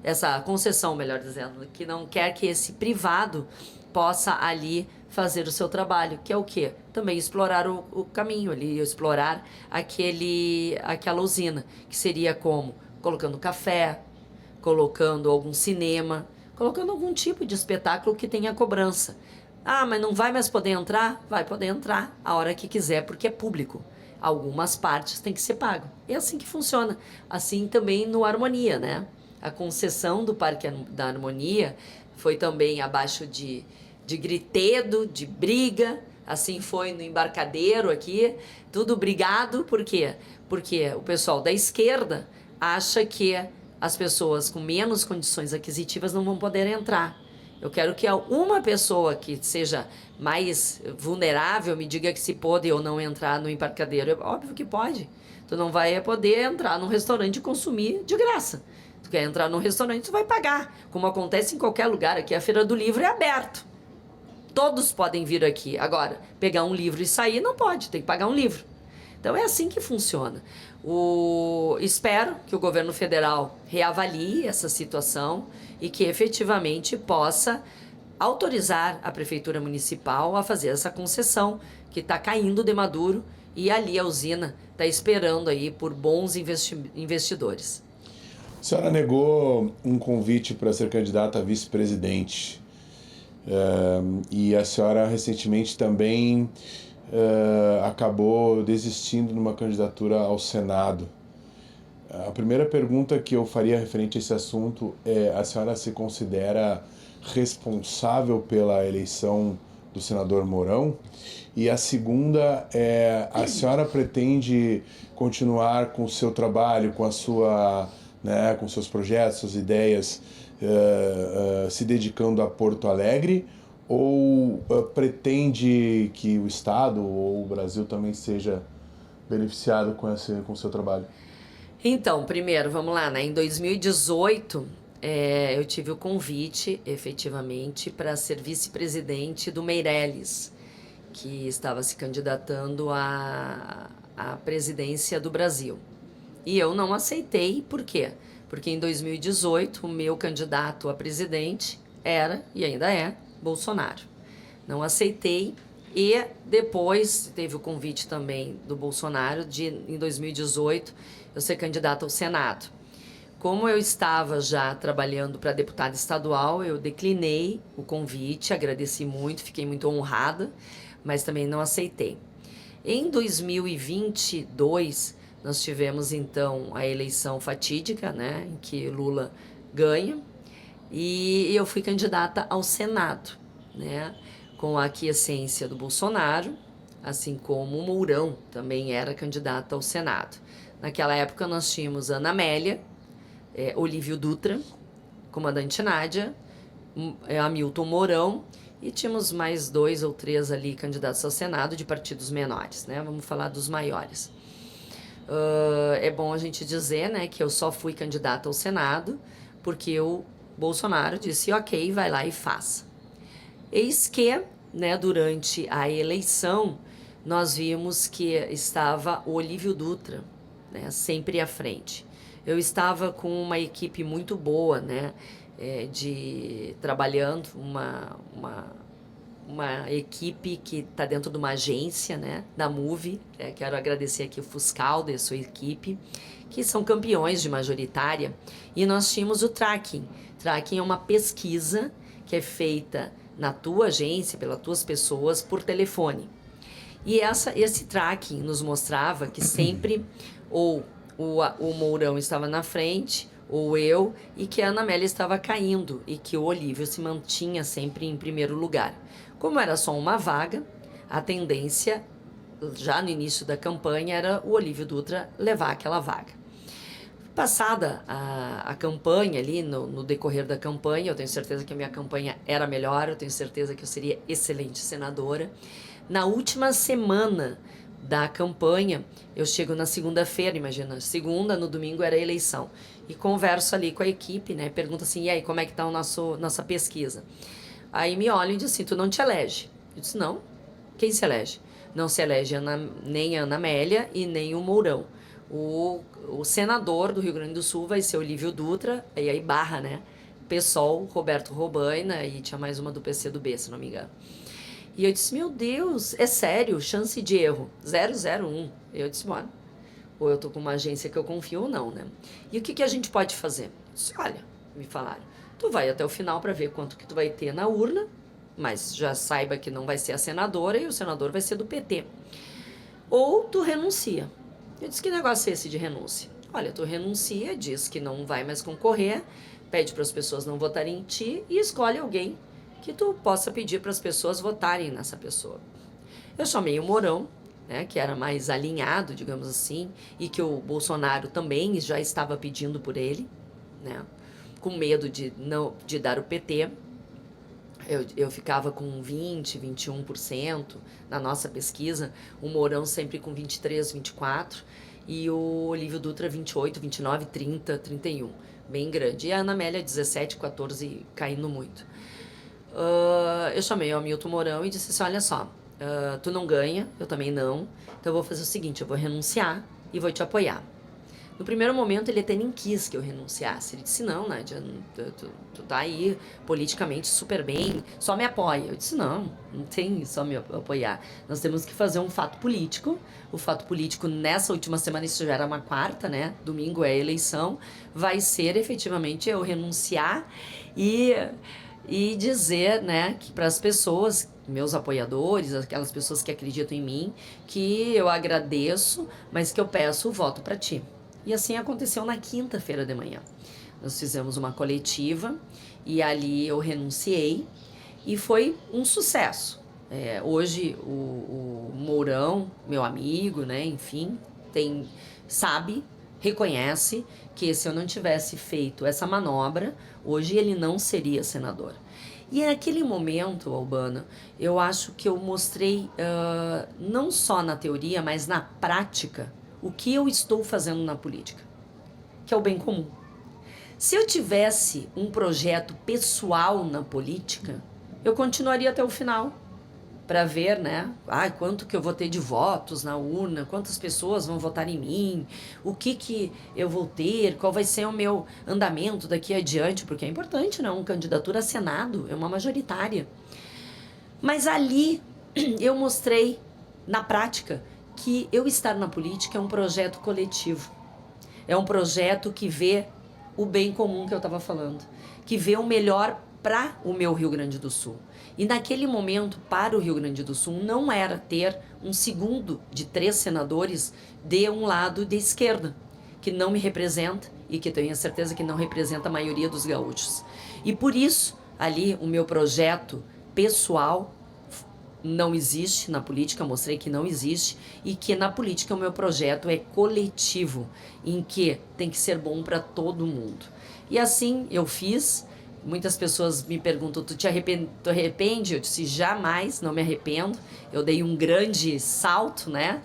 essa concessão, melhor dizendo, que não quer que esse privado possa ali fazer o seu trabalho, que é o quê? Também explorar o caminho ali, explorar aquela usina, que seria como? Colocando café, colocando algum cinema, colocando algum tipo de espetáculo que tenha cobrança. Ah, mas não vai mais poder entrar? Vai poder entrar a hora que quiser, porque é público. Algumas partes têm que ser pago. É assim que funciona. Assim também no Harmonia, né? A concessão do Parque da Harmonia foi também abaixo de gritedo, de briga. Assim foi no Embarcadero aqui. Tudo brigado. Por quê? Porque o pessoal da esquerda acha que as pessoas com menos condições aquisitivas não vão poder entrar. Eu quero que uma pessoa que seja mais vulnerável me diga que se pode ou não entrar no Embarcadero. É óbvio que pode. Tu não vai poder entrar num restaurante e consumir de graça. Tu quer entrar num restaurante, tu vai pagar. Como acontece em qualquer lugar. Aqui a Feira do Livro é aberto. Todos podem vir aqui. Agora, pegar um livro e sair não pode. Tem que pagar um livro. Então é assim que funciona. Espero que o governo federal reavalie essa situação e que efetivamente possa autorizar a prefeitura municipal a fazer essa concessão que está caindo de maduro e ali a usina está esperando aí por bons investidores. A senhora negou um convite para ser candidata a vice-presidente e a senhora recentemente também acabou desistindo numa candidatura ao Senado. A primeira pergunta que eu faria referente a esse assunto é: a senhora se considera responsável pela eleição do senador Mourão? E a segunda é: a senhora pretende continuar com o seu trabalho, com a sua, né, com seus projetos, suas ideias, se dedicando a Porto Alegre? Ou pretende que o Estado ou o Brasil também seja beneficiado com o seu trabalho? Então, primeiro, vamos lá, né? Em 2018, eu tive o convite, efetivamente, para ser vice-presidente do Meirelles, que estava se candidatando à presidência do Brasil. E eu não aceitei, por quê? Porque em 2018, o meu candidato a presidente era, e ainda é, Bolsonaro. Não aceitei e depois teve o convite também do Bolsonaro de, em 2018, eu ser candidata ao Senado. Como eu estava já trabalhando para deputada estadual, eu declinei o convite, agradeci muito, fiquei muito honrada, mas também não aceitei. Em 2022, Nós tivemos, então, a eleição fatídica, né, em que Lula ganha, e eu fui candidata ao Senado, né, com a aquiescência do Bolsonaro, assim como o Mourão também era candidato ao Senado. Naquela época nós tínhamos Ana Amélia, Olívio Dutra, comandante Nádia, Hamilton Mourão, e tínhamos mais 2 ou 3 ali candidatos ao Senado de partidos menores, né? Vamos falar dos maiores. É bom a gente dizer, né, que eu só fui candidata ao Senado porque o Bolsonaro disse, ok, vai lá e faça. Eis que, né, durante a eleição, nós vimos que estava o Olívio Dutra, né, sempre à frente. Eu estava com uma equipe muito boa, né, trabalhando, uma equipe que está dentro de uma agência, né, da Move. Quero agradecer aqui o Fuscaldo e a sua equipe, que são campeões de majoritária. E nós tínhamos o tracking. Tracking é uma pesquisa que é feita na tua agência, pelas tuas pessoas, por telefone. E esse tracking nos mostrava que sempre ou o Mourão estava na frente, ou eu, e que a Ana Amélia estava caindo, e que o Olívio se mantinha sempre em primeiro lugar. Como era só uma vaga, a tendência, já no início da campanha, era o Olívio Dutra levar aquela vaga. Passada a campanha ali, no decorrer da campanha, eu tenho certeza que a minha campanha era melhor, eu tenho certeza que eu seria excelente senadora. Na última semana da campanha, eu chego na segunda-feira, imagina, segunda, no domingo era a eleição, e converso ali com a equipe, né, pergunto assim, e aí, como é que tá nossa pesquisa? Aí me olham e dizem assim, tu não te elege? Eu disse, não, quem se elege? Não se elege nem a Ana Amélia e nem o Mourão. O senador do Rio Grande do Sul vai ser Olívio Dutra, e aí barra, né, PSOL, Roberto Robaina, e tinha mais uma do PCdoB, se não me engano. E eu disse, meu Deus, é sério, chance de erro, 001. Eu disse, mano, ou eu tô com uma agência que eu confio ou não, né? E o que a gente pode fazer? Eu disse, olha, me falaram, tu vai até o final para ver quanto que tu vai ter na urna, mas já saiba que não vai ser a senadora e o senador vai ser do PT. Ou tu renuncia. Eu disse, que negócio é esse de renúncia? Olha, tu renuncia, diz que não vai mais concorrer, pede para as pessoas não votarem em ti e escolhe alguém que tu possa pedir para as pessoas votarem nessa pessoa. Eu chamei o Mourão, né, que era mais alinhado, digamos assim, e que o Bolsonaro também já estava pedindo por ele, né, com medo de dar o PT. Eu ficava com 20%, 21% na nossa pesquisa, o Mourão sempre com 23%, 24%, e o Olívio Dutra 28%, 29%, 30%, 31%, bem grande. E a Ana Amélia 17%, 14%, caindo muito. Eu chamei o Hamilton Mourão e disse assim, olha só, tu não ganha, eu também não, então eu vou fazer o seguinte, eu vou renunciar e vou te apoiar. No primeiro momento ele até nem quis que eu renunciasse, ele disse, não, Nádia, tu tá aí politicamente super bem, só me apoia. Eu disse, não tem só me apoiar, nós temos que fazer um fato político. O fato político nessa última semana, isso já era uma quarta, né, domingo é a eleição, vai ser efetivamente eu renunciar e dizer, né, que para as pessoas, meus apoiadores, aquelas pessoas que acreditam em mim, que eu agradeço, mas que eu peço o voto para ti. E assim aconteceu na quinta-feira de manhã. Nós fizemos uma coletiva e ali eu renunciei e foi um sucesso. Hoje o Mourão, meu amigo, né, enfim, reconhece que se eu não tivesse feito essa manobra, hoje ele não seria senador. E naquele momento, Albano, eu acho que eu mostrei, não só na teoria, mas na prática, o que eu estou fazendo na política, que é o bem comum. Se eu tivesse um projeto pessoal na política, eu continuaria até o final, para ver, né, quanto que eu vou ter de votos na urna, quantas pessoas vão votar em mim, o que eu vou ter, qual vai ser o meu andamento daqui adiante, porque é importante, né, uma candidatura a Senado, é uma majoritária. Mas ali eu mostrei, na prática, que eu estar na política é um projeto coletivo, é um projeto que vê o bem comum que eu estava falando, que vê o melhor para o meu Rio Grande do Sul. E naquele momento, para o Rio Grande do Sul, não era ter um segundo de 3 senadores de um lado de esquerda, que não me representa e que tenho certeza que não representa a maioria dos gaúchos. E por isso, ali, o meu projeto pessoal não existe na política, mostrei que não existe, e que na política o meu projeto é coletivo, em que tem que ser bom para todo mundo. E assim eu fiz. Muitas pessoas me perguntam, tu arrepende? Eu disse, jamais, não me arrependo. Eu dei um grande salto, né?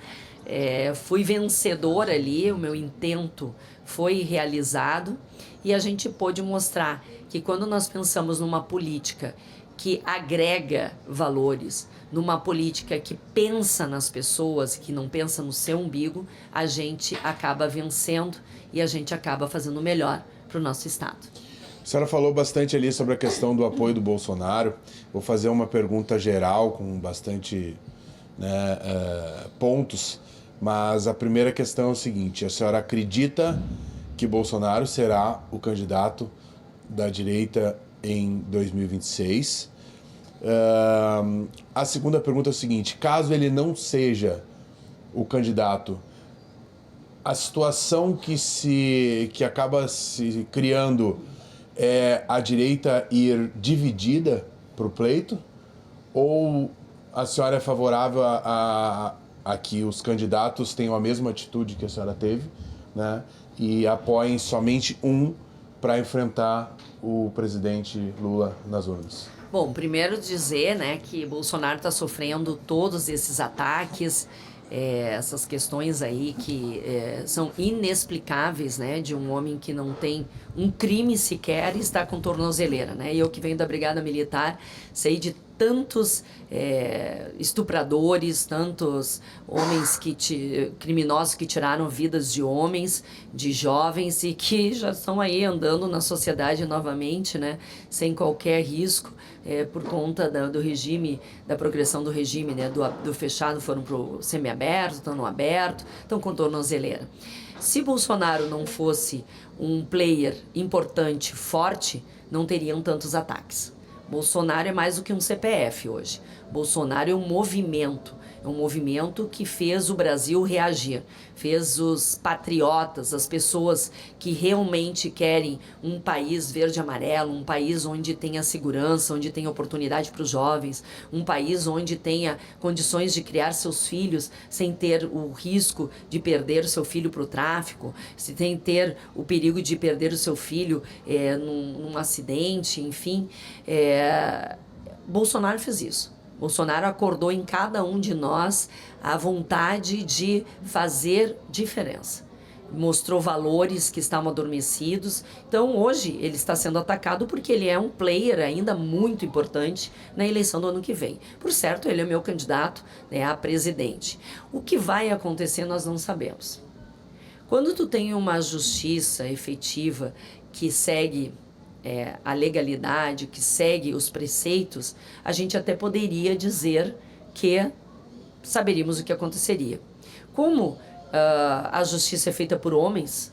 Fui vencedora ali, o meu intento foi realizado, e a gente pôde mostrar que quando nós pensamos numa política que agrega valores, numa política que pensa nas pessoas, que não pensa no seu umbigo, a gente acaba vencendo e a gente acaba fazendo o melhor para o nosso estado. A senhora falou bastante ali sobre a questão do apoio do Bolsonaro. Vou fazer uma pergunta geral com bastante pontos, mas a primeira questão é o seguinte: a senhora acredita que Bolsonaro será o candidato da direita em 2026? A segunda pergunta é o seguinte: caso ele não seja o candidato, a situação que acaba se criando é a direita ir dividida para o pleito? Ou a senhora é favorável a que os candidatos tenham a mesma atitude que a senhora teve, né, e apoiem somente um para enfrentar o presidente Lula nas urnas? Bom, primeiro dizer, né, que Bolsonaro está sofrendo todos esses ataques, essas questões aí que são inexplicáveis, né, de um homem que não tem um crime sequer e está com tornozeleira, né? Eu que venho da Brigada Militar, sei de tantos estupradores, tantos homens criminosos que tiraram vidas de homens, de jovens, e que já estão aí andando na sociedade novamente, né, sem qualquer risco, por conta do regime, da progressão do regime, né, do fechado foram para o semiaberto, estão no aberto, estão com tornozeleira. Se Bolsonaro não fosse um player importante, forte, não teriam tantos ataques. Bolsonaro é mais do que um CPF hoje. Bolsonaro é um movimento que fez o Brasil reagir, fez os patriotas, as pessoas que realmente querem um país verde e amarelo, um país onde tenha segurança, onde tenha oportunidade para os jovens, um país onde tenha condições de criar seus filhos sem ter o risco de perder o seu filho para o tráfico, sem ter o perigo de perder o seu filho num acidente, enfim. Bolsonaro fez isso. Bolsonaro acordou em cada um de nós a vontade de fazer diferença. Mostrou valores que estavam adormecidos. Então, hoje, ele está sendo atacado porque ele é um player ainda muito importante na eleição do ano que vem. Por certo, ele é meu candidato, né, a presidente. O que vai acontecer, nós não sabemos. Quando tu tem uma justiça efetiva que segue a legalidade, que segue os preceitos, a gente até poderia dizer que saberíamos o que aconteceria. Como a justiça é feita por homens,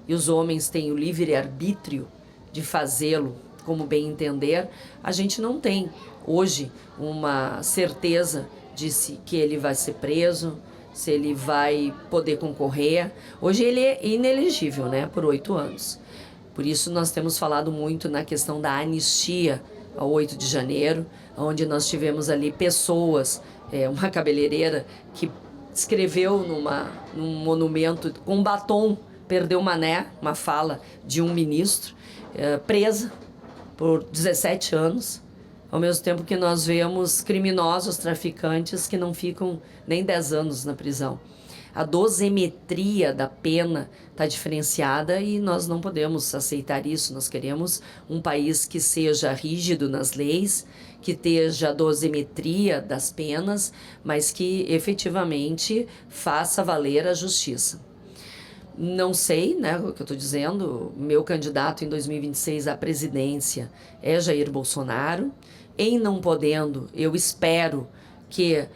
e os homens têm o livre-arbítrio de fazê-lo como bem entender, a gente não tem hoje uma certeza de que ele vai ser preso, se ele vai poder concorrer. Hoje ele é inelegível, né, por 8 anos. Por isso nós temos falado muito na questão da anistia ao 8 de janeiro, onde nós tivemos ali pessoas, uma cabeleireira que escreveu num monumento com batom, perdeu uma fala de um ministro, presa por 17 anos, ao mesmo tempo que nós vemos criminosos, traficantes que não ficam nem 10 anos na prisão. A dosimetria da pena está diferenciada e nós não podemos aceitar isso. Nós queremos um país que seja rígido nas leis, que esteja a dosimetria das penas, mas que efetivamente faça valer a justiça. Não sei, né, o que eu estou dizendo, meu candidato em 2026 à presidência é Jair Bolsonaro. Em não podendo, eu espero que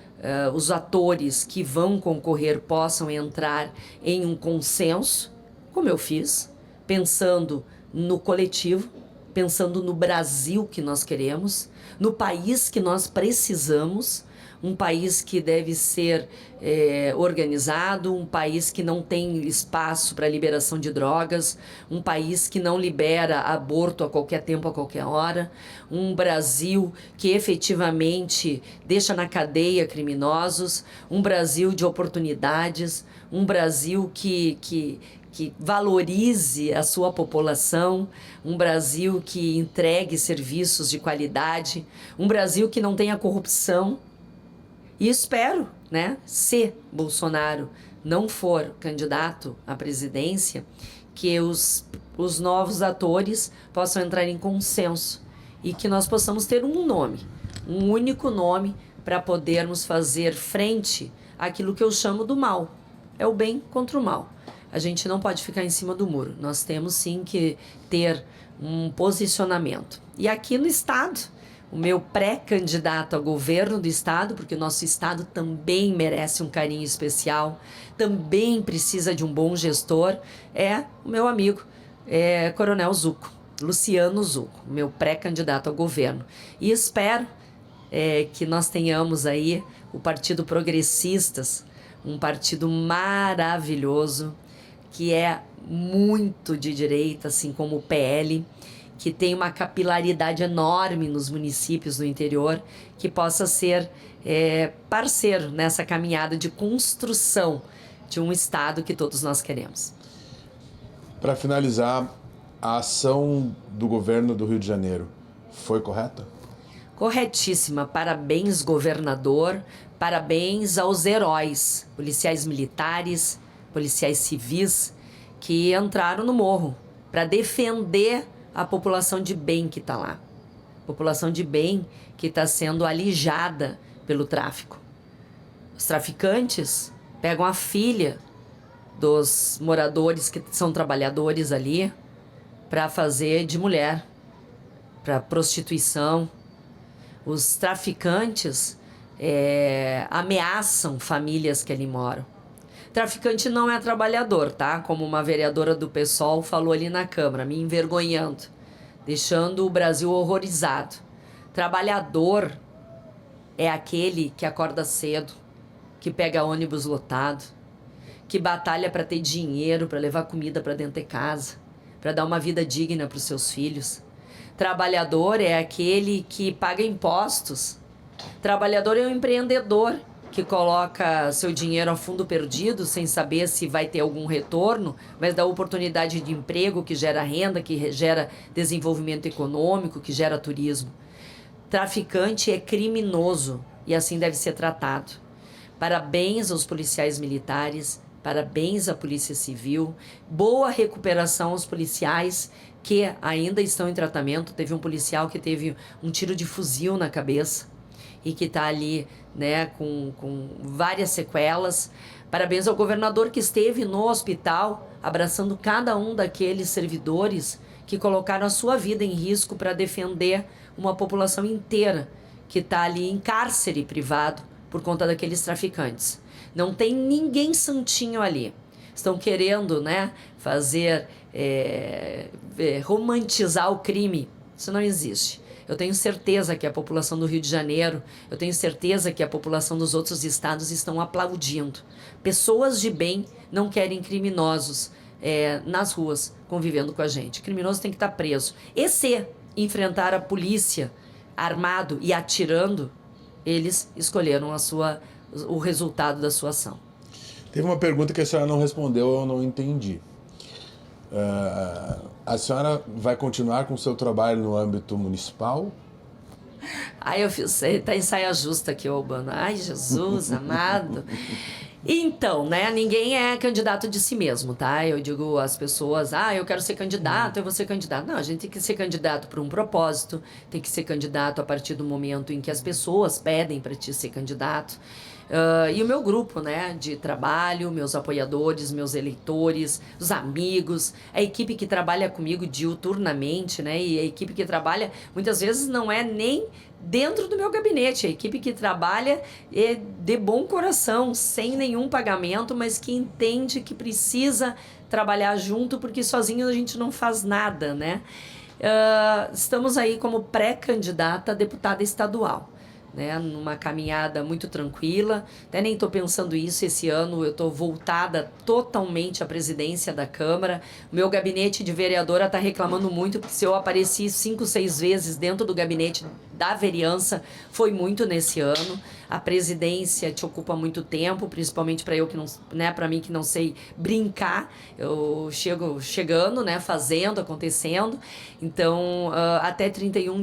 os atores que vão concorrer possam entrar em um consenso, como eu fiz, pensando no coletivo, pensando no Brasil que nós queremos, no país que nós precisamos, um país que deve ser organizado, um país que não tem espaço para liberação de drogas, um país que não libera aborto a qualquer tempo, a qualquer hora, um Brasil que efetivamente deixa na cadeia criminosos, um Brasil de oportunidades, um Brasil que valorize a sua população, um Brasil que entregue serviços de qualidade, um Brasil que não tenha corrupção. E espero, né, se Bolsonaro não for candidato à presidência, que os novos atores possam entrar em consenso e que nós possamos ter um nome, um único nome para podermos fazer frente àquilo que eu chamo do mal. É o bem contra o mal. A gente não pode ficar em cima do muro. Nós temos sim que ter um posicionamento. E aqui no Estado, o meu pré-candidato a governo do Estado, porque o nosso Estado também merece um carinho especial, também precisa de um bom gestor, é o meu amigo, Coronel Zucco, Luciano Zucco, meu pré-candidato ao governo. E espero que nós tenhamos aí o Partido Progressistas, um partido maravilhoso, que é muito de direita, assim como o PL, que tem uma capilaridade enorme nos municípios do interior, que possa ser parceiro nessa caminhada de construção de um Estado que todos nós queremos. Para finalizar, a ação do governo do Rio de Janeiro foi correta? Corretíssima. Parabéns, governador. Parabéns aos heróis, policiais militares, policiais civis, que entraram no morro para defender a população de bem que está lá. População de bem que está sendo alijada pelo tráfico. Os traficantes pegam a filha dos moradores que são trabalhadores ali para fazer de mulher, para prostituição. Os traficantes ameaçam famílias que ali moram. Traficante não é trabalhador, tá? Como uma vereadora do PSOL falou ali na Câmara, me envergonhando, deixando o Brasil horrorizado. Trabalhador é aquele que acorda cedo, que pega ônibus lotado, que batalha para ter dinheiro, para levar comida para dentro de casa, para dar uma vida digna para os seus filhos. Trabalhador é aquele que paga impostos. Trabalhador é um empreendedor que coloca seu dinheiro a fundo perdido, sem saber se vai ter algum retorno, mas dá oportunidade de emprego, que gera renda, que gera desenvolvimento econômico, que gera turismo. Traficante é criminoso e assim deve ser tratado. Parabéns aos policiais militares, parabéns à Polícia Civil, boa recuperação aos policiais que ainda estão em tratamento. Teve um policial que teve um tiro de fuzil na cabeça e que está ali, né, com várias sequelas. Parabéns ao governador que esteve no hospital abraçando cada um daqueles servidores que colocaram a sua vida em risco para defender uma população inteira que está ali em cárcere privado por conta daqueles traficantes. Não tem ninguém santinho ali. Estão querendo, né, fazer, romantizar o crime. Isso não existe. Eu tenho certeza que a população do Rio de Janeiro, eu tenho certeza que a população dos outros estados estão aplaudindo. Pessoas de bem não querem criminosos nas ruas convivendo com a gente. Criminoso tem que estar preso. E se enfrentar a polícia armado e atirando, eles escolheram o resultado da sua ação. Teve uma pergunta que a senhora não respondeu, eu não entendi. A senhora vai continuar com o seu trabalho no âmbito municipal? Ai, eu fiz, tá em saia justa aqui, Urbano. Ai, Jesus amado. Então, né, ninguém é candidato de si mesmo, tá? Eu digo às pessoas, eu quero ser candidato, eu vou ser candidato. Não, a gente tem que ser candidato por um propósito, tem que ser candidato a partir do momento em que as pessoas pedem para ti ser candidato. E o meu grupo, né, de trabalho, meus apoiadores, meus eleitores, os amigos, a equipe que trabalha comigo diuturnamente, né, e a equipe que trabalha muitas vezes não é nem dentro do meu gabinete, a equipe que trabalha de bom coração, sem nenhum pagamento, mas que entende que precisa trabalhar junto, porque sozinho a gente não faz nada, né? estamos aí como pré-candidata a deputada estadual, né, numa caminhada muito tranquila. Até nem estou pensando isso esse ano, eu estou voltada totalmente à presidência da Câmara. O meu gabinete de vereadora está reclamando muito, porque se eu apareci 5, 6 vezes dentro do gabinete da vereança, foi muito nesse ano. A presidência te ocupa muito tempo, principalmente para eu que não, né, para mim que não sei brincar. Eu chegando, né, fazendo, acontecendo. Então, até 31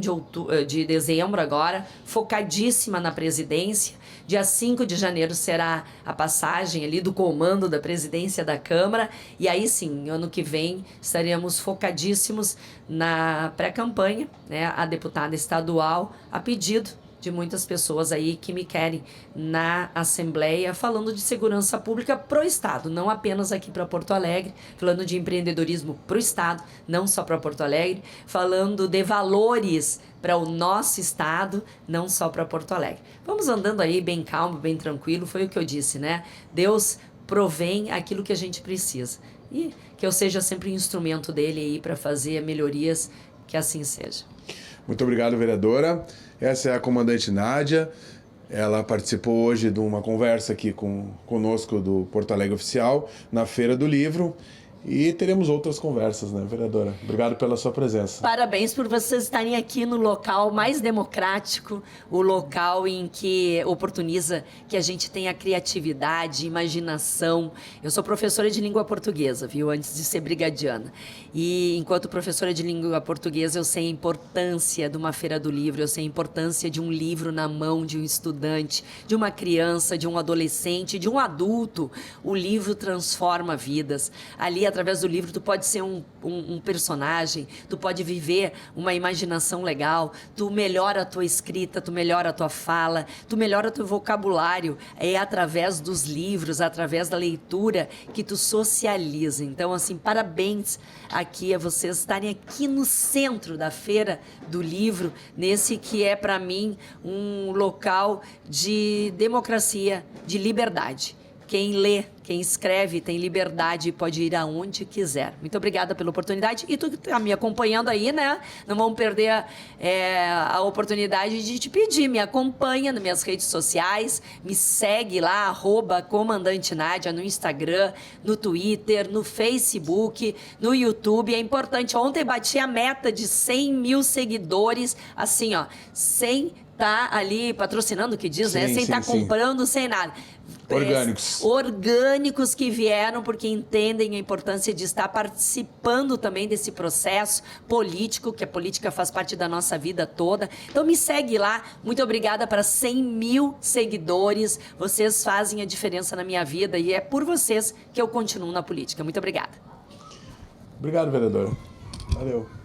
de dezembro agora, focadíssima na presidência. Dia 5 de janeiro será a passagem ali do comando da presidência da Câmara. E aí sim, ano que vem, estaremos focadíssimos na pré-campanha, né, a deputada estadual, a pedido de muitas pessoas aí que me querem na Assembleia, falando de segurança pública pro Estado, não apenas aqui para Porto Alegre, falando de empreendedorismo pro Estado, não só para Porto Alegre, falando de valores para o nosso Estado, não só para Porto Alegre. Vamos andando aí bem calmo, bem tranquilo, foi o que eu disse, né? Deus provém aquilo que a gente precisa. E que eu seja sempre um instrumento dele aí para fazer melhorias, que assim seja. Muito obrigado, vereadora. Essa é a comandante Nádia. Ela participou hoje de uma conversa aqui conosco do Porto Alegre Oficial, na Feira do Livro. E teremos outras conversas, né, vereadora? Obrigado pela sua presença. Parabéns por vocês estarem aqui no local mais democrático, o local em que oportuniza que a gente tenha criatividade, imaginação. Eu sou professora de língua portuguesa, viu? Antes de ser brigadiana. E enquanto professora de língua portuguesa, eu sei a importância de uma feira do livro, eu sei a importância de um livro na mão de um estudante, de uma criança, de um adolescente, de um adulto. O livro transforma vidas. Ali, através do livro, tu pode ser um personagem, tu pode viver uma imaginação legal, tu melhora a tua escrita, tu melhora a tua fala, tu melhora o teu vocabulário. É através dos livros, através da leitura que tu socializa. Então, assim, parabéns aqui a vocês estarem aqui no centro da Feira do Livro, nesse que é, para mim, um local de democracia, de liberdade. Quem lê, quem escreve tem liberdade e pode ir aonde quiser. Muito obrigada pela oportunidade. E tu que está me acompanhando aí, né? Não vamos perder a oportunidade de te pedir. Me acompanha nas minhas redes sociais. Me segue lá, @Comandante Nádia, no Instagram, no Twitter, no Facebook, no YouTube. É importante. Ontem bati a meta de 100 mil seguidores. Assim, ó, sem tá ali patrocinando, o que diz, sim, né? Sem estar comprando, sem nada. Orgânicos. Orgânicos que vieram porque entendem a importância de estar participando também desse processo político, que a política faz parte da nossa vida toda. Então me segue lá. Muito obrigada para 100 mil seguidores. Vocês fazem a diferença na minha vida e é por vocês que eu continuo na política. Muito obrigada. Obrigado, vereadora. Valeu.